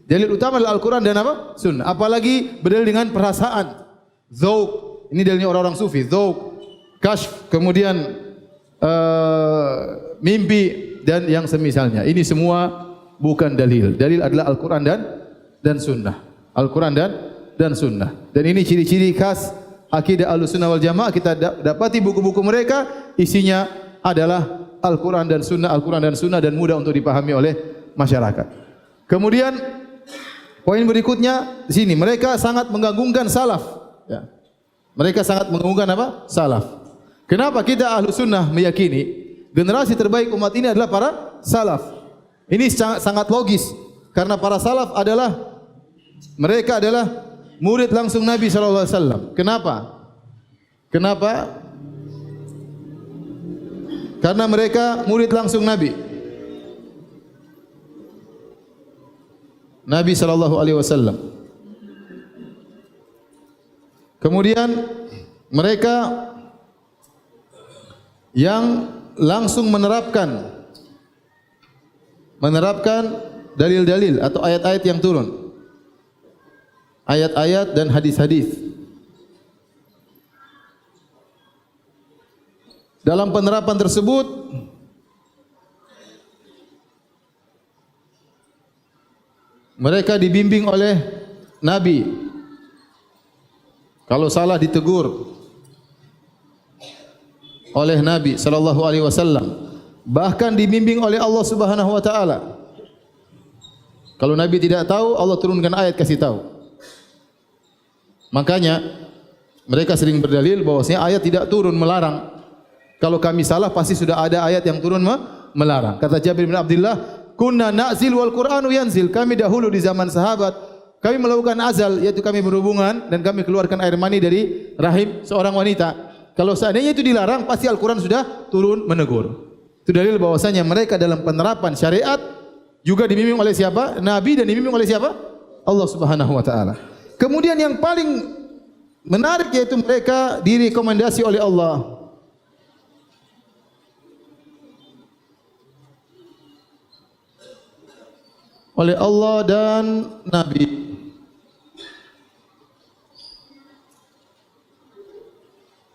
Dalil utama adalah Al-Quran dan apa? Sunnah. Apalagi berdalil dengan perasaan. Dzauq. Ini dalilnya orang-orang sufi. Dzauq, kasyf, kemudian mimpi dan yang semisalnya. Ini semua bukan dalil. Dalil adalah Al-Quran dan Sunnah. Al-Quran dan Sunnah. Dan ini ciri-ciri khas akidah Ahlussunnah wal Jamaah. Kita dapati buku-buku mereka isinya adalah Al-Quran dan Sunnah, Al-Quran dan Sunnah, dan mudah untuk dipahami oleh masyarakat. Kemudian poin berikutnya di sini, mereka sangat menggagungkan salaf. Ya. Mereka sangat menggagungkan apa? Salaf. Kenapa kita Ahlussunnah meyakini generasi terbaik umat ini adalah para salaf? Ini sangat logis karena para salaf adalah mereka adalah murid langsung Nabi sallallahu alaihi wasallam. Kenapa? Kenapa? Karena mereka murid langsung Nabi. Nabi sallallahu alaihi wasallam. Kemudian mereka yang langsung menerapkan dalil-dalil atau ayat-ayat yang turun. Ayat-ayat dan hadis-hadis. Dalam penerapan tersebut mereka dibimbing oleh Nabi. Kalau salah ditegur oleh Nabi sallallahu alaihi wasallam. Bahkan dibimbing oleh Allah Subhanahu wa taala. Kalau Nabi tidak tahu, Allah turunkan ayat kasih tahu. Makanya mereka sering berdalil bahwasanya ayat tidak turun melarang. Kalau kami salah pasti sudah ada ayat yang turun melarang. Kata Jabir bin Abdullah, "Kunna na'zil wal Qur'anu yanzil." Kami dahulu di zaman sahabat, kami melakukan azal, yaitu kami berhubungan dan kami keluarkan air mani dari rahim seorang wanita. Kalau seandainya itu dilarang, pasti Al-Qur'an sudah turun menegur. Itu dalil bahwasanya mereka dalam penerapan syariat juga dibimbing oleh siapa? Nabi, dan dibimbing oleh siapa? Allah Subhanahu wa taala. Kemudian yang paling menarik yaitu mereka direkomendasi oleh Allah. Oleh Allah dan Nabi.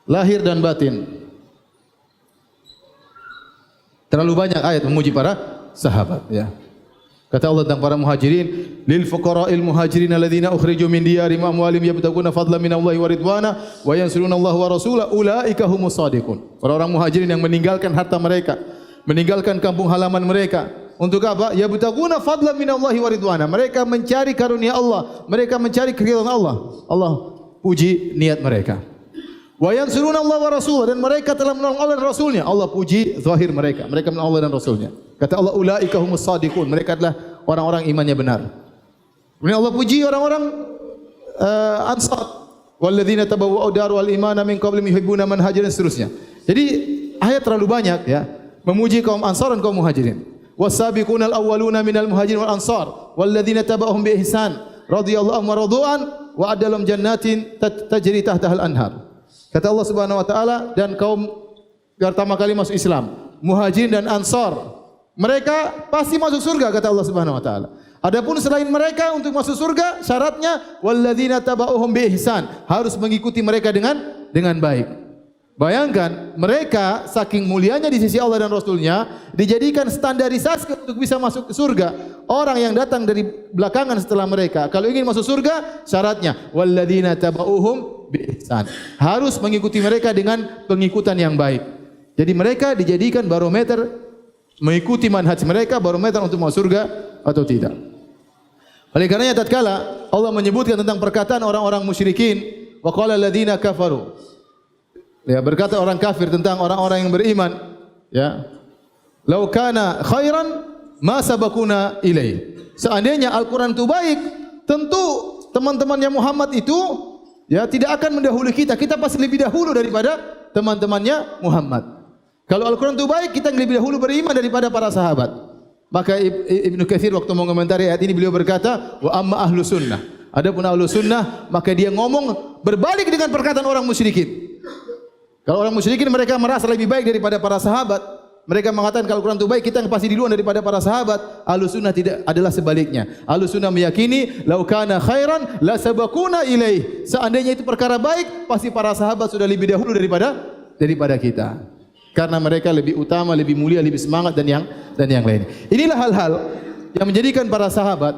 Lahir dan batin. Terlalu banyak ayat memuji para sahabat, ya. Kata Allah tentang para muhajirin, lil fuqara'il muhajirin alladzina ukhriju min diyarihim wa amwalihim yabtaguna fadlan minallahi wa ridwana wa yansuruna Allah wa rasulahu ulaika humus shadiqun. Orang-orang muhajirin yang meninggalkan harta mereka, meninggalkan kampung halaman mereka. Untuk apa? Yabtaguna fadlan minallahi wa ridwana. Mereka mencari karunia Allah, mereka mencari keridhaan Allah. Allah puji niat mereka. Wa yansuruna Allah wa rasulahu, dan mereka telah menolong Allah dan Rasulnya. Allah puji zahir mereka. Mereka menolong Allah dan Rasulnya. Kata Allah, ulaika humus shadiqun. Mereka adalah orang-orang imannya benar. Kemudian Allah puji orang-orang Ansar. Walladzina tabawwa'u dar wal imana min qablihim yuhibbuna man hajara, dan seterusnya. Jadi ayat terlalu banyak, ya, memuji kaum Ansar dan kaum Muhajirin. Was-sabiqunal awwaluna minal muhajirin wal ansar walladzina tabauhum bi ihsan radhiyallahu anhum wa radu'an wa adalhum jannatin tajri tahtahal anhar. Kata Allah Subhanahu wa taala, dan kaum pertama kali masuk Islam, Muhajirin dan Ansar, mereka pasti masuk surga, kata Allah Subhanahu wa taala. Adapun selain mereka untuk masuk surga, syaratnya walladzina tabauhum bi ihsan, harus mengikuti mereka dengan baik. Bayangkan, mereka saking mulianya di sisi Allah dan Rasulnya, dijadikan standarisasi untuk bisa masuk ke surga. Orang yang datang dari belakangan setelah mereka, kalau ingin masuk surga, syaratnya walladzina tabauhum bi ihsan, harus mengikuti mereka dengan pengikutan yang baik. Jadi mereka dijadikan barometer, mengikuti manhaj mereka, barometer untuk masuk surga atau tidak. Oleh karenanya tatkala Allah menyebutkan tentang perkataan orang-orang musyrikin, wa qala alladzina kafaru, ya, berkata orang kafir tentang orang-orang yang beriman, ya, lau kana khairan ma sabaquna ilaih. Seandainya Al-Quran itu baik, tentu teman-temannya Muhammad itu ya tidak akan mendahului kita. Kita pasti lebih dahulu daripada teman-temannya Muhammad. Kalau Al-Quran itu baik, kita lebih dahulu beriman daripada para sahabat. Maka Ibnu Katsir waktu mengomentari ayat ini beliau berkata, wa amma ahlu sunnah. Adapun ahlu sunnah, maka dia ngomong berbalik dengan perkataan orang musyrikin. Kalau orang musyrikin mereka merasa lebih baik daripada para sahabat. Mereka mengatakan kalau Al-Quran itu baik, kita yang pasti duluan daripada para sahabat. Ahlus sunnah tidak, adalah sebaliknya. Ahlus sunnah meyakini lau kana khairan la sabaquna ilaih. Seandainya itu perkara baik, pasti para sahabat sudah lebih dahulu daripada kita. Karena mereka lebih utama, lebih mulia, lebih semangat dan yang lain. Inilah hal-hal yang menjadikan para sahabat,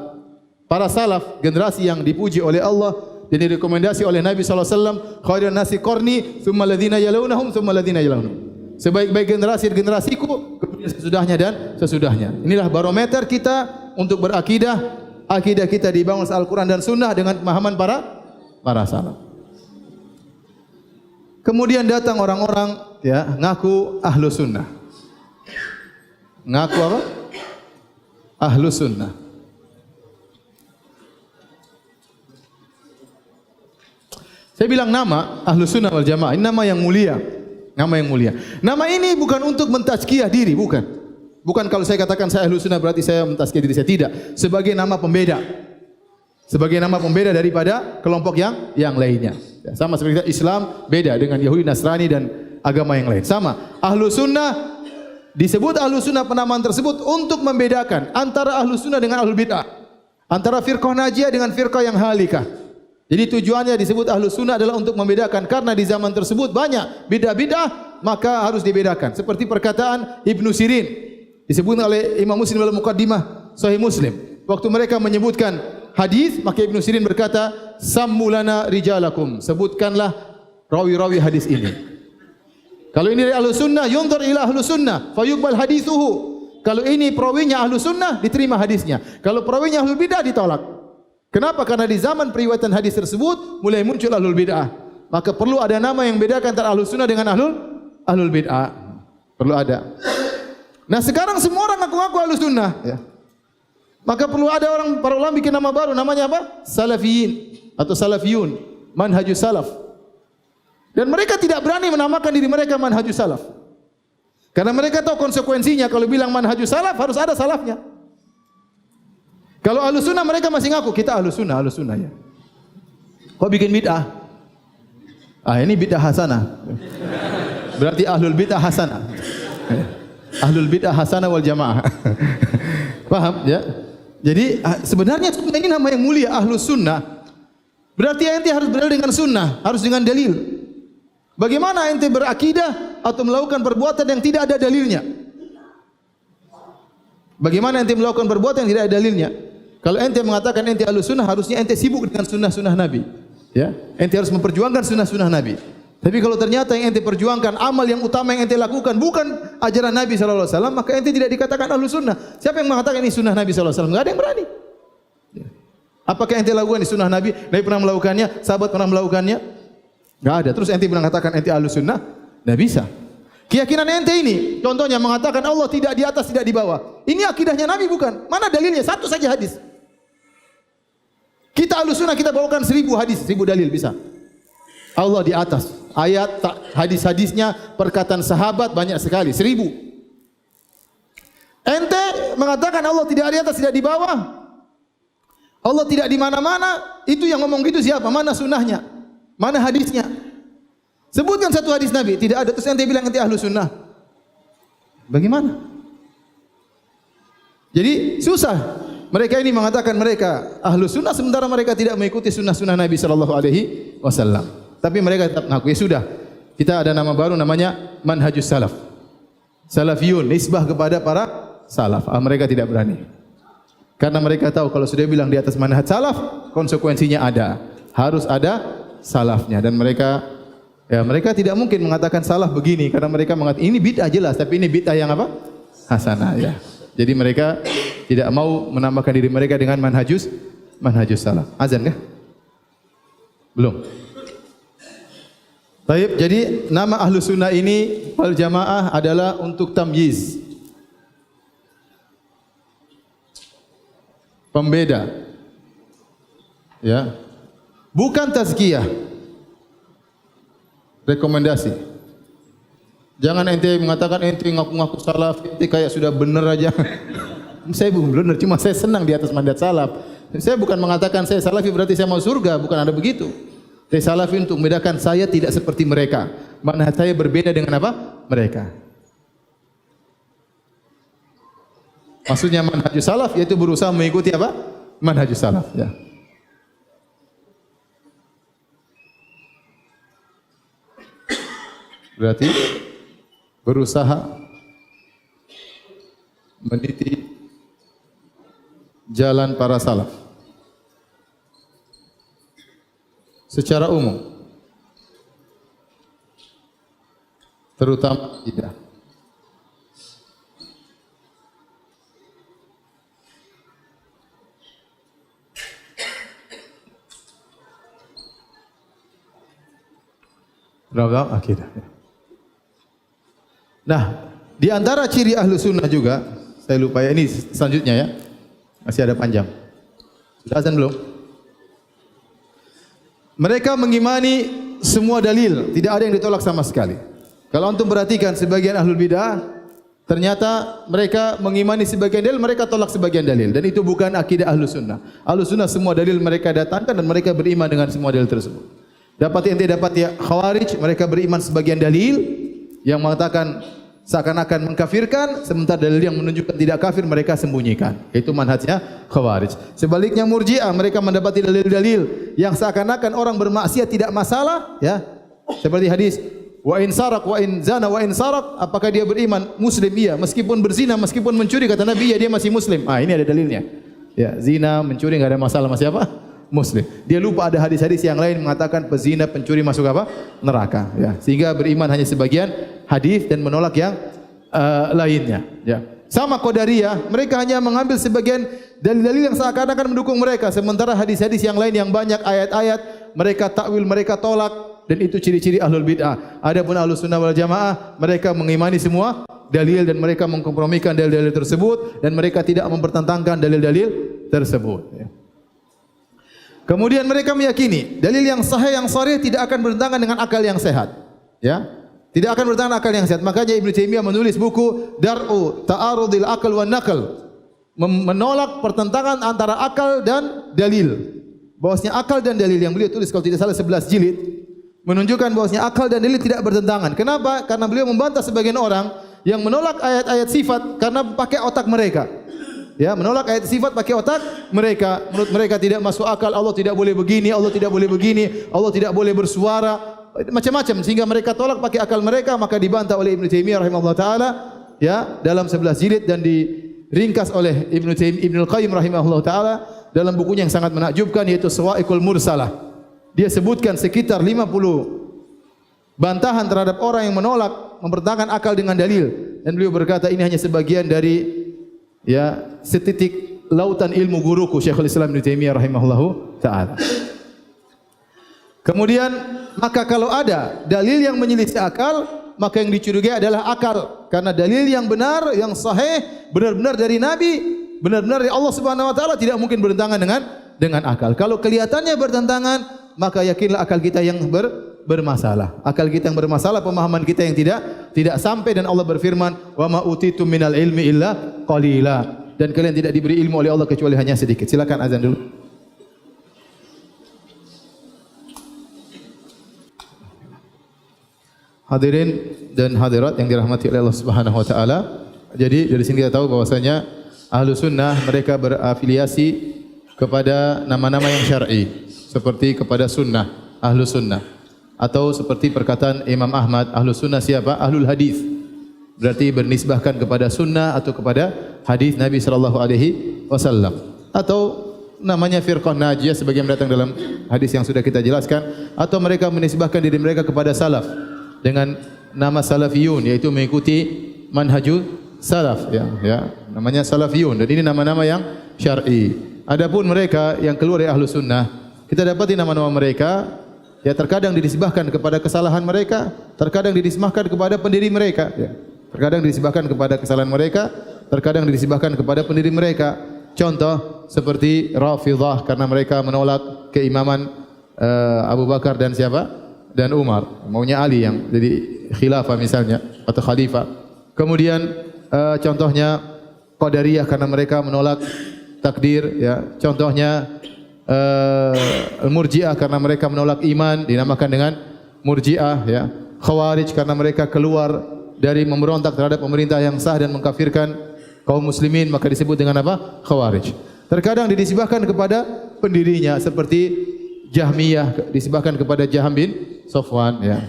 para salaf, generasi yang dipuji oleh Allah dan direkomendasi oleh Nabi sallallahu alaihi wasallam, khairun nasi qarni, tsumma alladziina yalunahum, tsumma alladziina yalunahum. Sebaik-baik generasiku, kemudian sesudahnya dan sesudahnya. Inilah barometer kita untuk berakidah. Akidah kita dibangun Al-Quran dan Sunnah dengan pemahaman para salaf. Kemudian datang orang-orang ya ngaku ahlu sunnah. Ngaku apa? Ahlu sunnah. Saya bilang nama ahlu sunnah wal jamaah ini nama yang mulia. Nama yang mulia. Nama ini bukan untuk mentazkiyah diri, bukan. Bukan kalau saya katakan saya ahlu sunnah berarti saya mentazkiyah diri saya, tidak. Sebagai nama pembeda. Sebagai nama pembeda daripada kelompok yang lainnya. Ya, sama seperti kita, Islam beda dengan Yahudi, Nasrani dan agama yang lain. Sama. Ahlu sunnah disebut ahlu sunnah, penamaan tersebut untuk membedakan antara ahlu sunnah dengan ahlul bid'ah. Antara firqah najiyah dengan firqah yang halikah. Jadi tujuannya disebut ahlu sunnah adalah untuk membedakan, karena di zaman tersebut banyak bid'ah-bid'ah, maka harus dibedakan. Seperti perkataan Ibnu Sirin disebut oleh Imam Muslim dalam Muqaddimah Sahih Muslim. Waktu mereka menyebutkan hadis, maka Ibnu Sirin berkata, "Sammulana rijalakum." Sebutkanlah rawi-rawi hadis ini. Kalau ini dari ahlu sunnah, yunzar ila ahlu sunnah, fayuqbal hadithuhu. Kalau ini perawinya ahlu sunnah, diterima hadisnya. Kalau perawinya ahlu bid'ah, ditolak. Kenapa? Karena di zaman periwayatan hadis tersebut mulai muncul ahlul bid'ah. Maka perlu ada nama yang bedakan antara ahlus sunnah dengan ahlul bid'ah. Perlu ada. Nah sekarang semua orang ngaku-ngaku ahlus sunnah. Ya. Maka perlu ada orang, para ulama bikin nama baru, namanya apa? Salafiyin atau salafiyun, manhajus salaf. Dan mereka tidak berani menamakan diri mereka manhajus salaf. Karena mereka tahu konsekuensinya kalau bilang manhajus salaf harus ada salafnya. Kalau ahlus sunnah mereka masih ngaku kita ahlus sunnah ya. Kok bikin bid'ah? Ini bid'ah hasanah. Berarti ahlul bid'ah hasanah. Ahlul bid'ah hasanah wal jamaah. Paham ya? Jadi sebenarnya ini nama yang mulia, ahlus sunnah. Berarti ente harus berdalil dengan sunnah, harus dengan dalil. Bagaimana ente berakidah atau melakukan perbuatan yang tidak ada dalilnya? Bagaimana ente melakukan perbuatan yang tidak ada dalilnya? Kalau ente mengatakan ente ahlus sunnah, harusnya ente sibuk dengan sunnah-sunnah Nabi. Ya, ente harus memperjuangkan sunnah-sunnah Nabi. Tapi kalau ternyata yang ente perjuangkan amal yang utama yang ente lakukan bukan ajaran Nabi sallallahu alaihi wasallam, maka ente tidak dikatakan ahlus sunnah. Siapa yang mengatakan ini sunnah Nabi sallallahu alaihi wasallam? Enggak ada yang berani. Ya. Apakah ente lakukan di sunnah Nabi? Nabi pernah melakukannya, sahabat pernah melakukannya? Enggak ada. Terus ente bilang katakan ente ahlus sunnah? Enggak bisa. Keyakinan ente ini, contohnya mengatakan Allah tidak di atas, tidak di bawah. Ini akidahnya Nabi bukan? Mana dalilnya? Satu saja hadis. Kita ahlus sunnah kita bawakan 1000 hadis, 1000 dalil bisa. Allah di atas. Ayat, hadis-hadisnya, perkataan sahabat banyak sekali, 1000. Ente mengatakan Allah tidak di atas, tidak di bawah. Allah tidak di mana-mana. Itu yang ngomong gitu siapa? Mana sunnahnya? Mana hadisnya? Sebutkan satu hadis Nabi, tidak ada. Terus ente bilang ente ahlus sunnah. Bagaimana? Jadi susah. Mereka ini mengatakan mereka ahlus sunnah sementara mereka tidak mengikuti sunnah-sunnah Nabi sallallahu alaihi wasallam. Tapi mereka tetap mengaku, ya sudah. Kita ada nama baru namanya manhajus salaf. Salafiyun, nisbah kepada para salaf. Mereka tidak berani. Karena mereka tahu kalau sudah bilang di atas manhaj salaf, konsekuensinya ada. Harus ada salafnya dan mereka tidak mungkin mengatakan salaf begini karena mereka mengatakan ini bid'ah jelas, tapi ini bid'ah yang apa? Hasanah ya. Jadi mereka tidak mau menambahkan diri mereka dengan manhajus salaf. Azan kah? Belum. Baik, jadi nama ahlus sunnah ini wal jamaah adalah untuk tamyiz. pembeda. Ya. Bukan tazkiyah. Rekomendasi. Jangan ente mengatakan ente ngaku-ngaku salaf, ente kayak sudah benar aja. Saya belum benar, cuma saya senang di atas mandat salaf. Saya bukan mengatakan saya salafi berarti saya mau surga, bukan ada begitu. Saya salafi untuk membedakan saya tidak seperti mereka. Manhaj saya berbeda dengan apa? Mereka. Maksudnya manhajus salaf yaitu berusaha mengikuti apa? Manhajus salaf, ya. Berarti berusaha meniti jalan para salaf secara umum, terutama akidah. Terutama akidah. Nah, di antara ciri ahlu sunnah juga, saya lupa ya, ini selanjutnya ya, masih ada panjang. Sudah azan belum? Mereka mengimani semua dalil, tidak ada yang ditolak sama sekali. Kalau antum perhatikan sebagian ahlul bidah, ternyata mereka mengimani sebagian dalil, mereka tolak sebagian dalil, dan itu bukan akidah ahlu sunnah. Ahlu sunnah semua dalil mereka datangkan dan mereka beriman dengan semua dalil tersebut. Dapat ente dapat ya Khawarij, mereka beriman sebagian dalil yang mengatakan seakan-akan mengkafirkan, sementara dalil yang menunjukkan tidak kafir mereka sembunyikan. Itu manhajnya Khawarij. Sebaliknya Murji'ah, mereka mendapati dalil-dalil yang seakan-akan orang bermaksiat tidak masalah, ya. Seperti hadis, wa in sarak wa in zana wa in sarak, apakah dia beriman? Muslim, iya. Meskipun berzina, meskipun mencuri, kata Nabi, ya dia masih muslim. Ah, ini ada dalilnya. Ya, zina, mencuri enggak ada masalah, masih apa? Muslim. Dia lupa ada hadis-hadis yang lain mengatakan pezina, pencuri masuk apa? Neraka. Ya. Sehingga beriman hanya sebagian hadis dan menolak yang lainnya. Ya. Sama Qadariyah, mereka hanya mengambil sebagian dalil-dalil yang seakan-akan mendukung mereka, sementara hadis-hadis yang lain yang banyak ayat-ayat mereka takwil, mereka tolak, dan itu ciri-ciri ahlul bid'ah. Adapun ahlus sunnah wal jamaah, mereka mengimani semua dalil dan mereka mengkompromikan dalil-dalil tersebut dan mereka tidak mempertentangkan dalil-dalil tersebut. Ya. Kemudian mereka meyakini dalil yang sahih yang sharih tidak akan bertentangan dengan akal yang sehat. Ya, tidak akan bertentangan akal yang sehat. Makanya Ibnu Taimiyah menulis buku Dar'u Ta'arudil Aql wan Naql, menolak pertentangan antara akal dan dalil. Bahwasanya akal dan dalil yang beliau tulis kalau tidak salah 11 jilid menunjukkan bahwasanya akal dan dalil tidak bertentangan. Kenapa? Karena beliau membantah sebagian orang yang menolak ayat-ayat sifat karena pakai otak mereka. Ya, menolak ayat sifat pakai otak mereka. Menurut mereka tidak masuk akal, Allah tidak boleh begini, Allah tidak boleh begini, Allah tidak boleh bersuara, macam-macam, sehingga mereka tolak pakai akal mereka. Maka dibantah oleh Ibnu Taimiyah rahimahullah taala, ya, dalam 11 jilid dan diringkas oleh Ibnu Qayyim rahimahullah taala dalam bukunya yang sangat menakjubkan yaitu Sawa'iqul Mursalah. Dia sebutkan sekitar 50 bantahan terhadap orang yang menolak mempertahankan akal dengan dalil, dan beliau berkata ini hanya sebagian dari, ya, setitik lautan ilmu guruku Syekhul Islam Ibnu Taimiyah rahimahullahu taala. Kemudian, maka kalau ada dalil yang menyelisih akal, maka yang dicurigai adalah akal. Karena dalil yang benar, yang sahih, benar-benar dari Nabi, benar-benar dari Allah Subhanahu wa taala, tidak mungkin bertentangan dengan akal. Kalau kelihatannya bertentangan, maka yakinlah akal kita yang bermasalah. Akal kita yang bermasalah, pemahaman kita yang tidak sampai, dan Allah berfirman, "Wa ma utitum minal ilmi illa qalila." Dan kalian tidak diberi ilmu oleh Allah kecuali hanya sedikit. Silakan azan dulu. Hadirin dan hadirat yang dirahmati oleh Allah Subhanahu wa taala. Jadi dari sini kita tahu bahwasanya ahlu sunnah mereka berafiliasi kepada nama-nama yang syar'i, seperti kepada sunnah, ahlu sunnah. Atau seperti perkataan Imam Ahmad, ahlu sunnah siapa? Ahlul hadis. Berarti bernisbahkan kepada sunnah atau kepada hadis Nabi sallallahu alaihi wasallam. Atau namanya firqah najiyah sebagaimana datang dalam hadis yang sudah kita jelaskan, atau mereka menisbahkan diri mereka kepada salaf dengan nama salafiyun, yaitu mengikuti manhajul salaf, ya, namanya salafiyun, dan ini nama-nama yang syar'i. Adapun mereka yang keluar dari ahlu sunnah, kita dapati nama-nama mereka, ya, terkadang dinisbahkan kepada kesalahan mereka, terkadang dinisbahkan kepada pendiri mereka, ya. Terkadang dinisbahkan kepada kesalahan mereka, terkadang dinisbahkan kepada pendiri mereka. Contoh, seperti Rafidhah karena mereka menolak keimaman Abu Bakar dan siapa? Dan Umar. Maunya Ali yang jadi khilafah misalnya atau khalifah. Kemudian contohnya Qadariyah karena mereka menolak takdir, ya. Contohnya Murji'ah karena mereka menolak iman, dinamakan dengan Murji'ah, ya. Khawarij karena mereka keluar dari memberontak terhadap pemerintah yang sah dan mengkafirkan kaum muslimin, maka disebut dengan apa? Khawarij. Terkadang dinisbahkan kepada pendirinya seperti Jahmiyah disebabkan kepada Jaham bin Safwan, ya.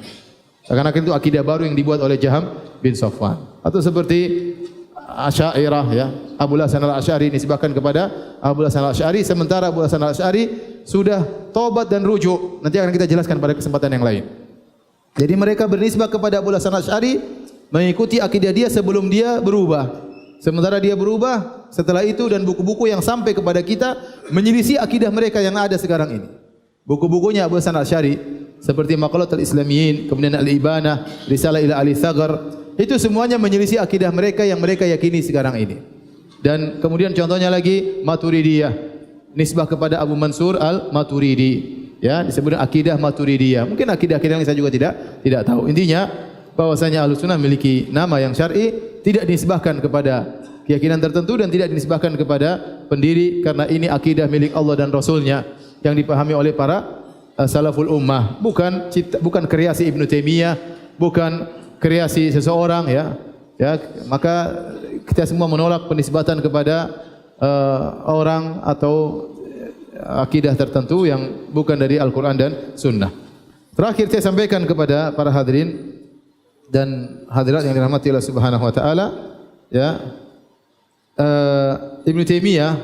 Seakan-akan itu akidah baru yang dibuat oleh Jaham bin Safwan. Atau seperti Asy'ariyah, ya. Abu Hasan al-Asy'ari disebabkan kepada Abu Hasan al-Asy'ari, sementara Abu Hasan al-Asy'ari sudah taubat dan rujuk. Nanti akan kita jelaskan pada kesempatan yang lain. Jadi mereka bernisbah kepada Abu Hasan al-Asy'ari mengikuti akidah dia sebelum dia berubah. Sementara dia berubah setelah itu dan buku-buku yang sampai kepada kita menyelisih akidah mereka yang ada sekarang ini. Buku-bukunya Abu Hasan al-Asy'ari seperti Maqalatul Islamiyyin, kemudian Al-Ibanah, Risalah ila Ali Thaghar, itu semuanya menyelisih akidah mereka yang mereka yakini sekarang ini. Dan kemudian contohnya lagi Maturidiyah, nisbah kepada Abu Mansur al-Maturidi, ya, disebut akidah Maturidiyah. Mungkin akidah-akidah yang saya juga tidak tahu. Intinya bahwasanya Ahlussunnah memiliki nama yang syar'i, tidak dinisbahkan kepada keyakinan tertentu dan tidak dinisbahkan kepada pendiri, karena ini akidah milik Allah dan Rasulnya yang dipahami oleh para salaful ummah, bukan kreasi Ibnu Taimiyah, bukan kreasi seseorang, ya. Ya, maka kita semua menolak penisbatan kepada orang atau akidah tertentu yang bukan dari Al-Qur'an dan Sunnah. Terakhir saya sampaikan kepada para hadirin dan hadirat yang dirahmati Allah Subhanahu wa taala, ya. Ibnu Taimiyah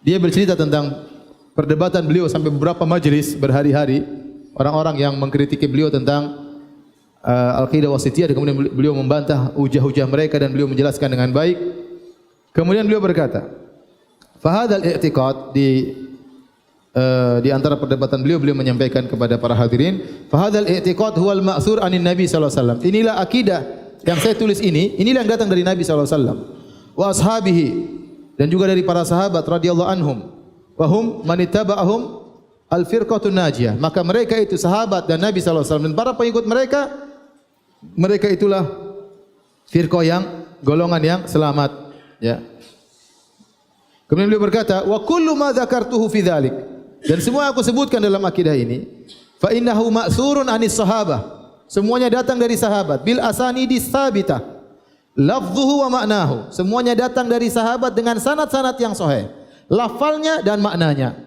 dia bercerita tentang perdebatan beliau sampai beberapa majelis berhari-hari, orang-orang yang mengkritiki beliau tentang Al-Qidah Wasithiyah, dan kemudian beliau membantah hujah-hujah mereka dan beliau menjelaskan dengan baik. Kemudian beliau berkata, fa hadzal i'tiqad, di antara perdebatan beliau menyampaikan kepada para hadirin, fa hadzal i'tiqad huwal ma'thur anin Nabi sallallahu alaihi wasallam. Inilah akidah yang saya tulis inilah yang datang dari Nabi sallallahu alaihi wasallam wa ashabihi, dan juga dari para sahabat radhiyallahu anhum, wa hum man ittaba'ahum al-firqatun najiyah. Maka mereka itu sahabat dan Nabi sallallahu alaihi wasallam dan para pengikut mereka itulah firqah yang golongan yang selamat, ya. Kemudian beliau berkata, wa kullu ma dzakartuhu fi dzalik, dan semua aku sebutkan dalam akidah ini, fa innahu ma'thurun anis sahabah, semuanya datang dari sahabat, bil asanidis tsabitah, lafdhuhu wa ma'nahu, semuanya datang dari sahabat dengan sanad-sanad yang sahih, lafalnya dan maknanya.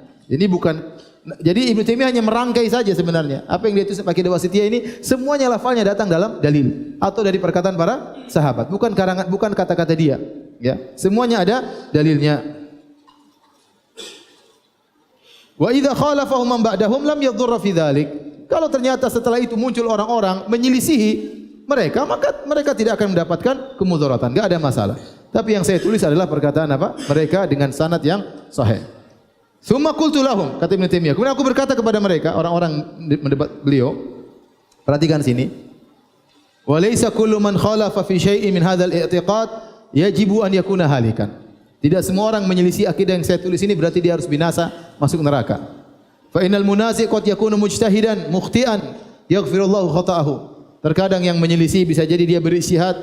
Jadi Ibnu Taimiyah hanya merangkai saja sebenarnya. Apa yang dia tulis akidah Wasithiyah ini semuanya lafalnya datang dalam dalil atau dari perkataan para sahabat, bukan kata-kata dia, ya. Semuanya ada dalilnya. Wa idza khalafahum man ba'dahum lam yadhurra fi dzalik. Kalau ternyata setelah itu muncul orang-orang menyelisihi mereka, maka mereka tidak akan mendapatkan kemudaratan, enggak ada masalah. Tapi yang saya tulis adalah perkataan apa? Mereka dengan sanad yang sahih. Tsumma qultu lahum, kata Ibnu Taimiyah, kemudian aku berkata kepada mereka, orang-orang mendebat beliau, perhatikan sini. Wa laisa kullu man khalafa fi syai'in min hadzal i'tiqad yajibu an yakuna halikan. Tidak semua orang menyelisih akidah yang saya tulis ini berarti dia harus binasa, masuk neraka. Fa innal munazi' qad yakunu mujtahidan mukhti'an yaghfirullahu khata'ahu. Terkadang yang menyelisih bisa jadi dia berijtihad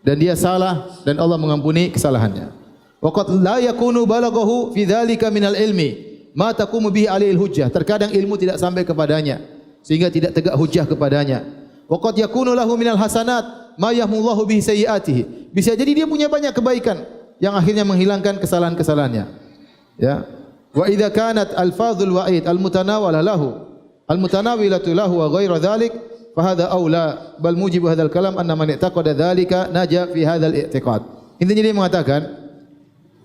dan dia salah dan Allah mengampuni kesalahannya. Wa qad la yakunu balaghahu fi dzalika minal ilmi ma taqumu bihi alil hujjah. Terkadang ilmu tidak sampai kepadanya sehingga tidak tegak hujjah kepadanya. Wa qad yakunu lahu minal hasanat ma yahmullahu bihi sayyi'atihi. Bisa jadi dia punya banyak kebaikan yang akhirnya menghilangkan kesalahan-kesalahannya. Ya. Wa idza kanat alfazul wa'id almutanawala lahu almutanawilatu lahu wa ghairu dzalik fa hadza aula bal mujibu hadzal kalam anna man i'taqada dzalika naja fi hadzal i'tiqad. Intinya dia mengatakan,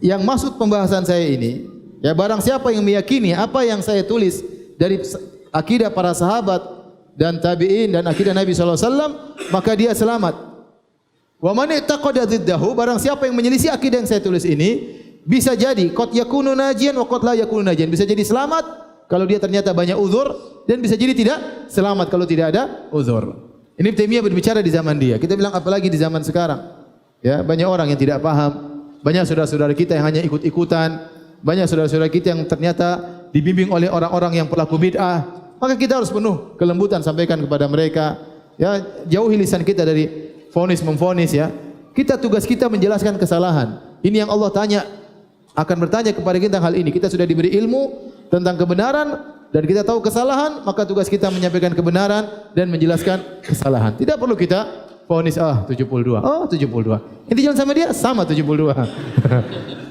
yang maksud pembahasan saya ini, ya, barang siapa yang meyakini apa yang saya tulis dari akidah para sahabat dan tabi'in dan akidah Nabi sallallahu alaihi wasallam, maka dia selamat. Wa man i'taqada dziddahu, barang siapa yang menyelisih akidah yang saya tulis ini, bisa jadi qad yakunu najian wa qad la yakunu najian, bisa jadi selamat kalau dia ternyata banyak uzur, dan bisa jadi tidak selamat kalau tidak ada uzur. Ini Taimiyah berbicara di zaman dia. Kita bilang apalagi di zaman sekarang. Ya, banyak orang yang tidak paham. Banyak saudara-saudara kita yang hanya ikut-ikutan, Banyak saudara-saudara kita yang ternyata dibimbing oleh orang-orang yang pelaku bid'ah. Maka kita harus penuh kelembutan sampaikan kepada mereka. Ya, jauhi lisan kita dari vonis memvonis ya. Tugas kita menjelaskan kesalahan. Ini yang Allah tanya, akan bertanya kepada kita hal ini. Kita sudah diberi ilmu tentang kebenaran dan kita tahu kesalahan, maka tugas kita menyampaikan kebenaran dan menjelaskan kesalahan. Tidak perlu kita vonis 72. Oh, 72. Inti jalan sama dia sama 72.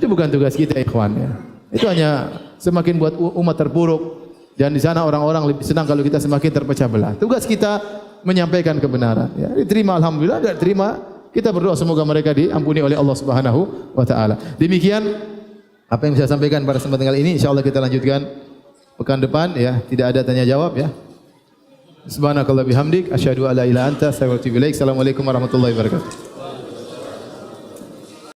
Itu bukan tugas kita, ikhwan ya. Itu hanya semakin buat umat terpuruk dan di sana orang-orang lebih senang kalau kita semakin terpecah belah. Tugas kita menyampaikan kebenaran ya. Diterima alhamdulillah, tidak terima kita berdoa semoga mereka diampuni oleh Allah Subhanahu wa taala. Demikian apa yang bisa saya sampaikan pada kesempatan kali ini. Insyaallah kita lanjutkan pekan depan ya. Tidak ada tanya jawab ya. Subhanakallah bihamdik asyhadu alla ilaha illa anta astaghfiruka wa atubu ilaik. Assalamualaikum warahmatullahi wabarakatuh.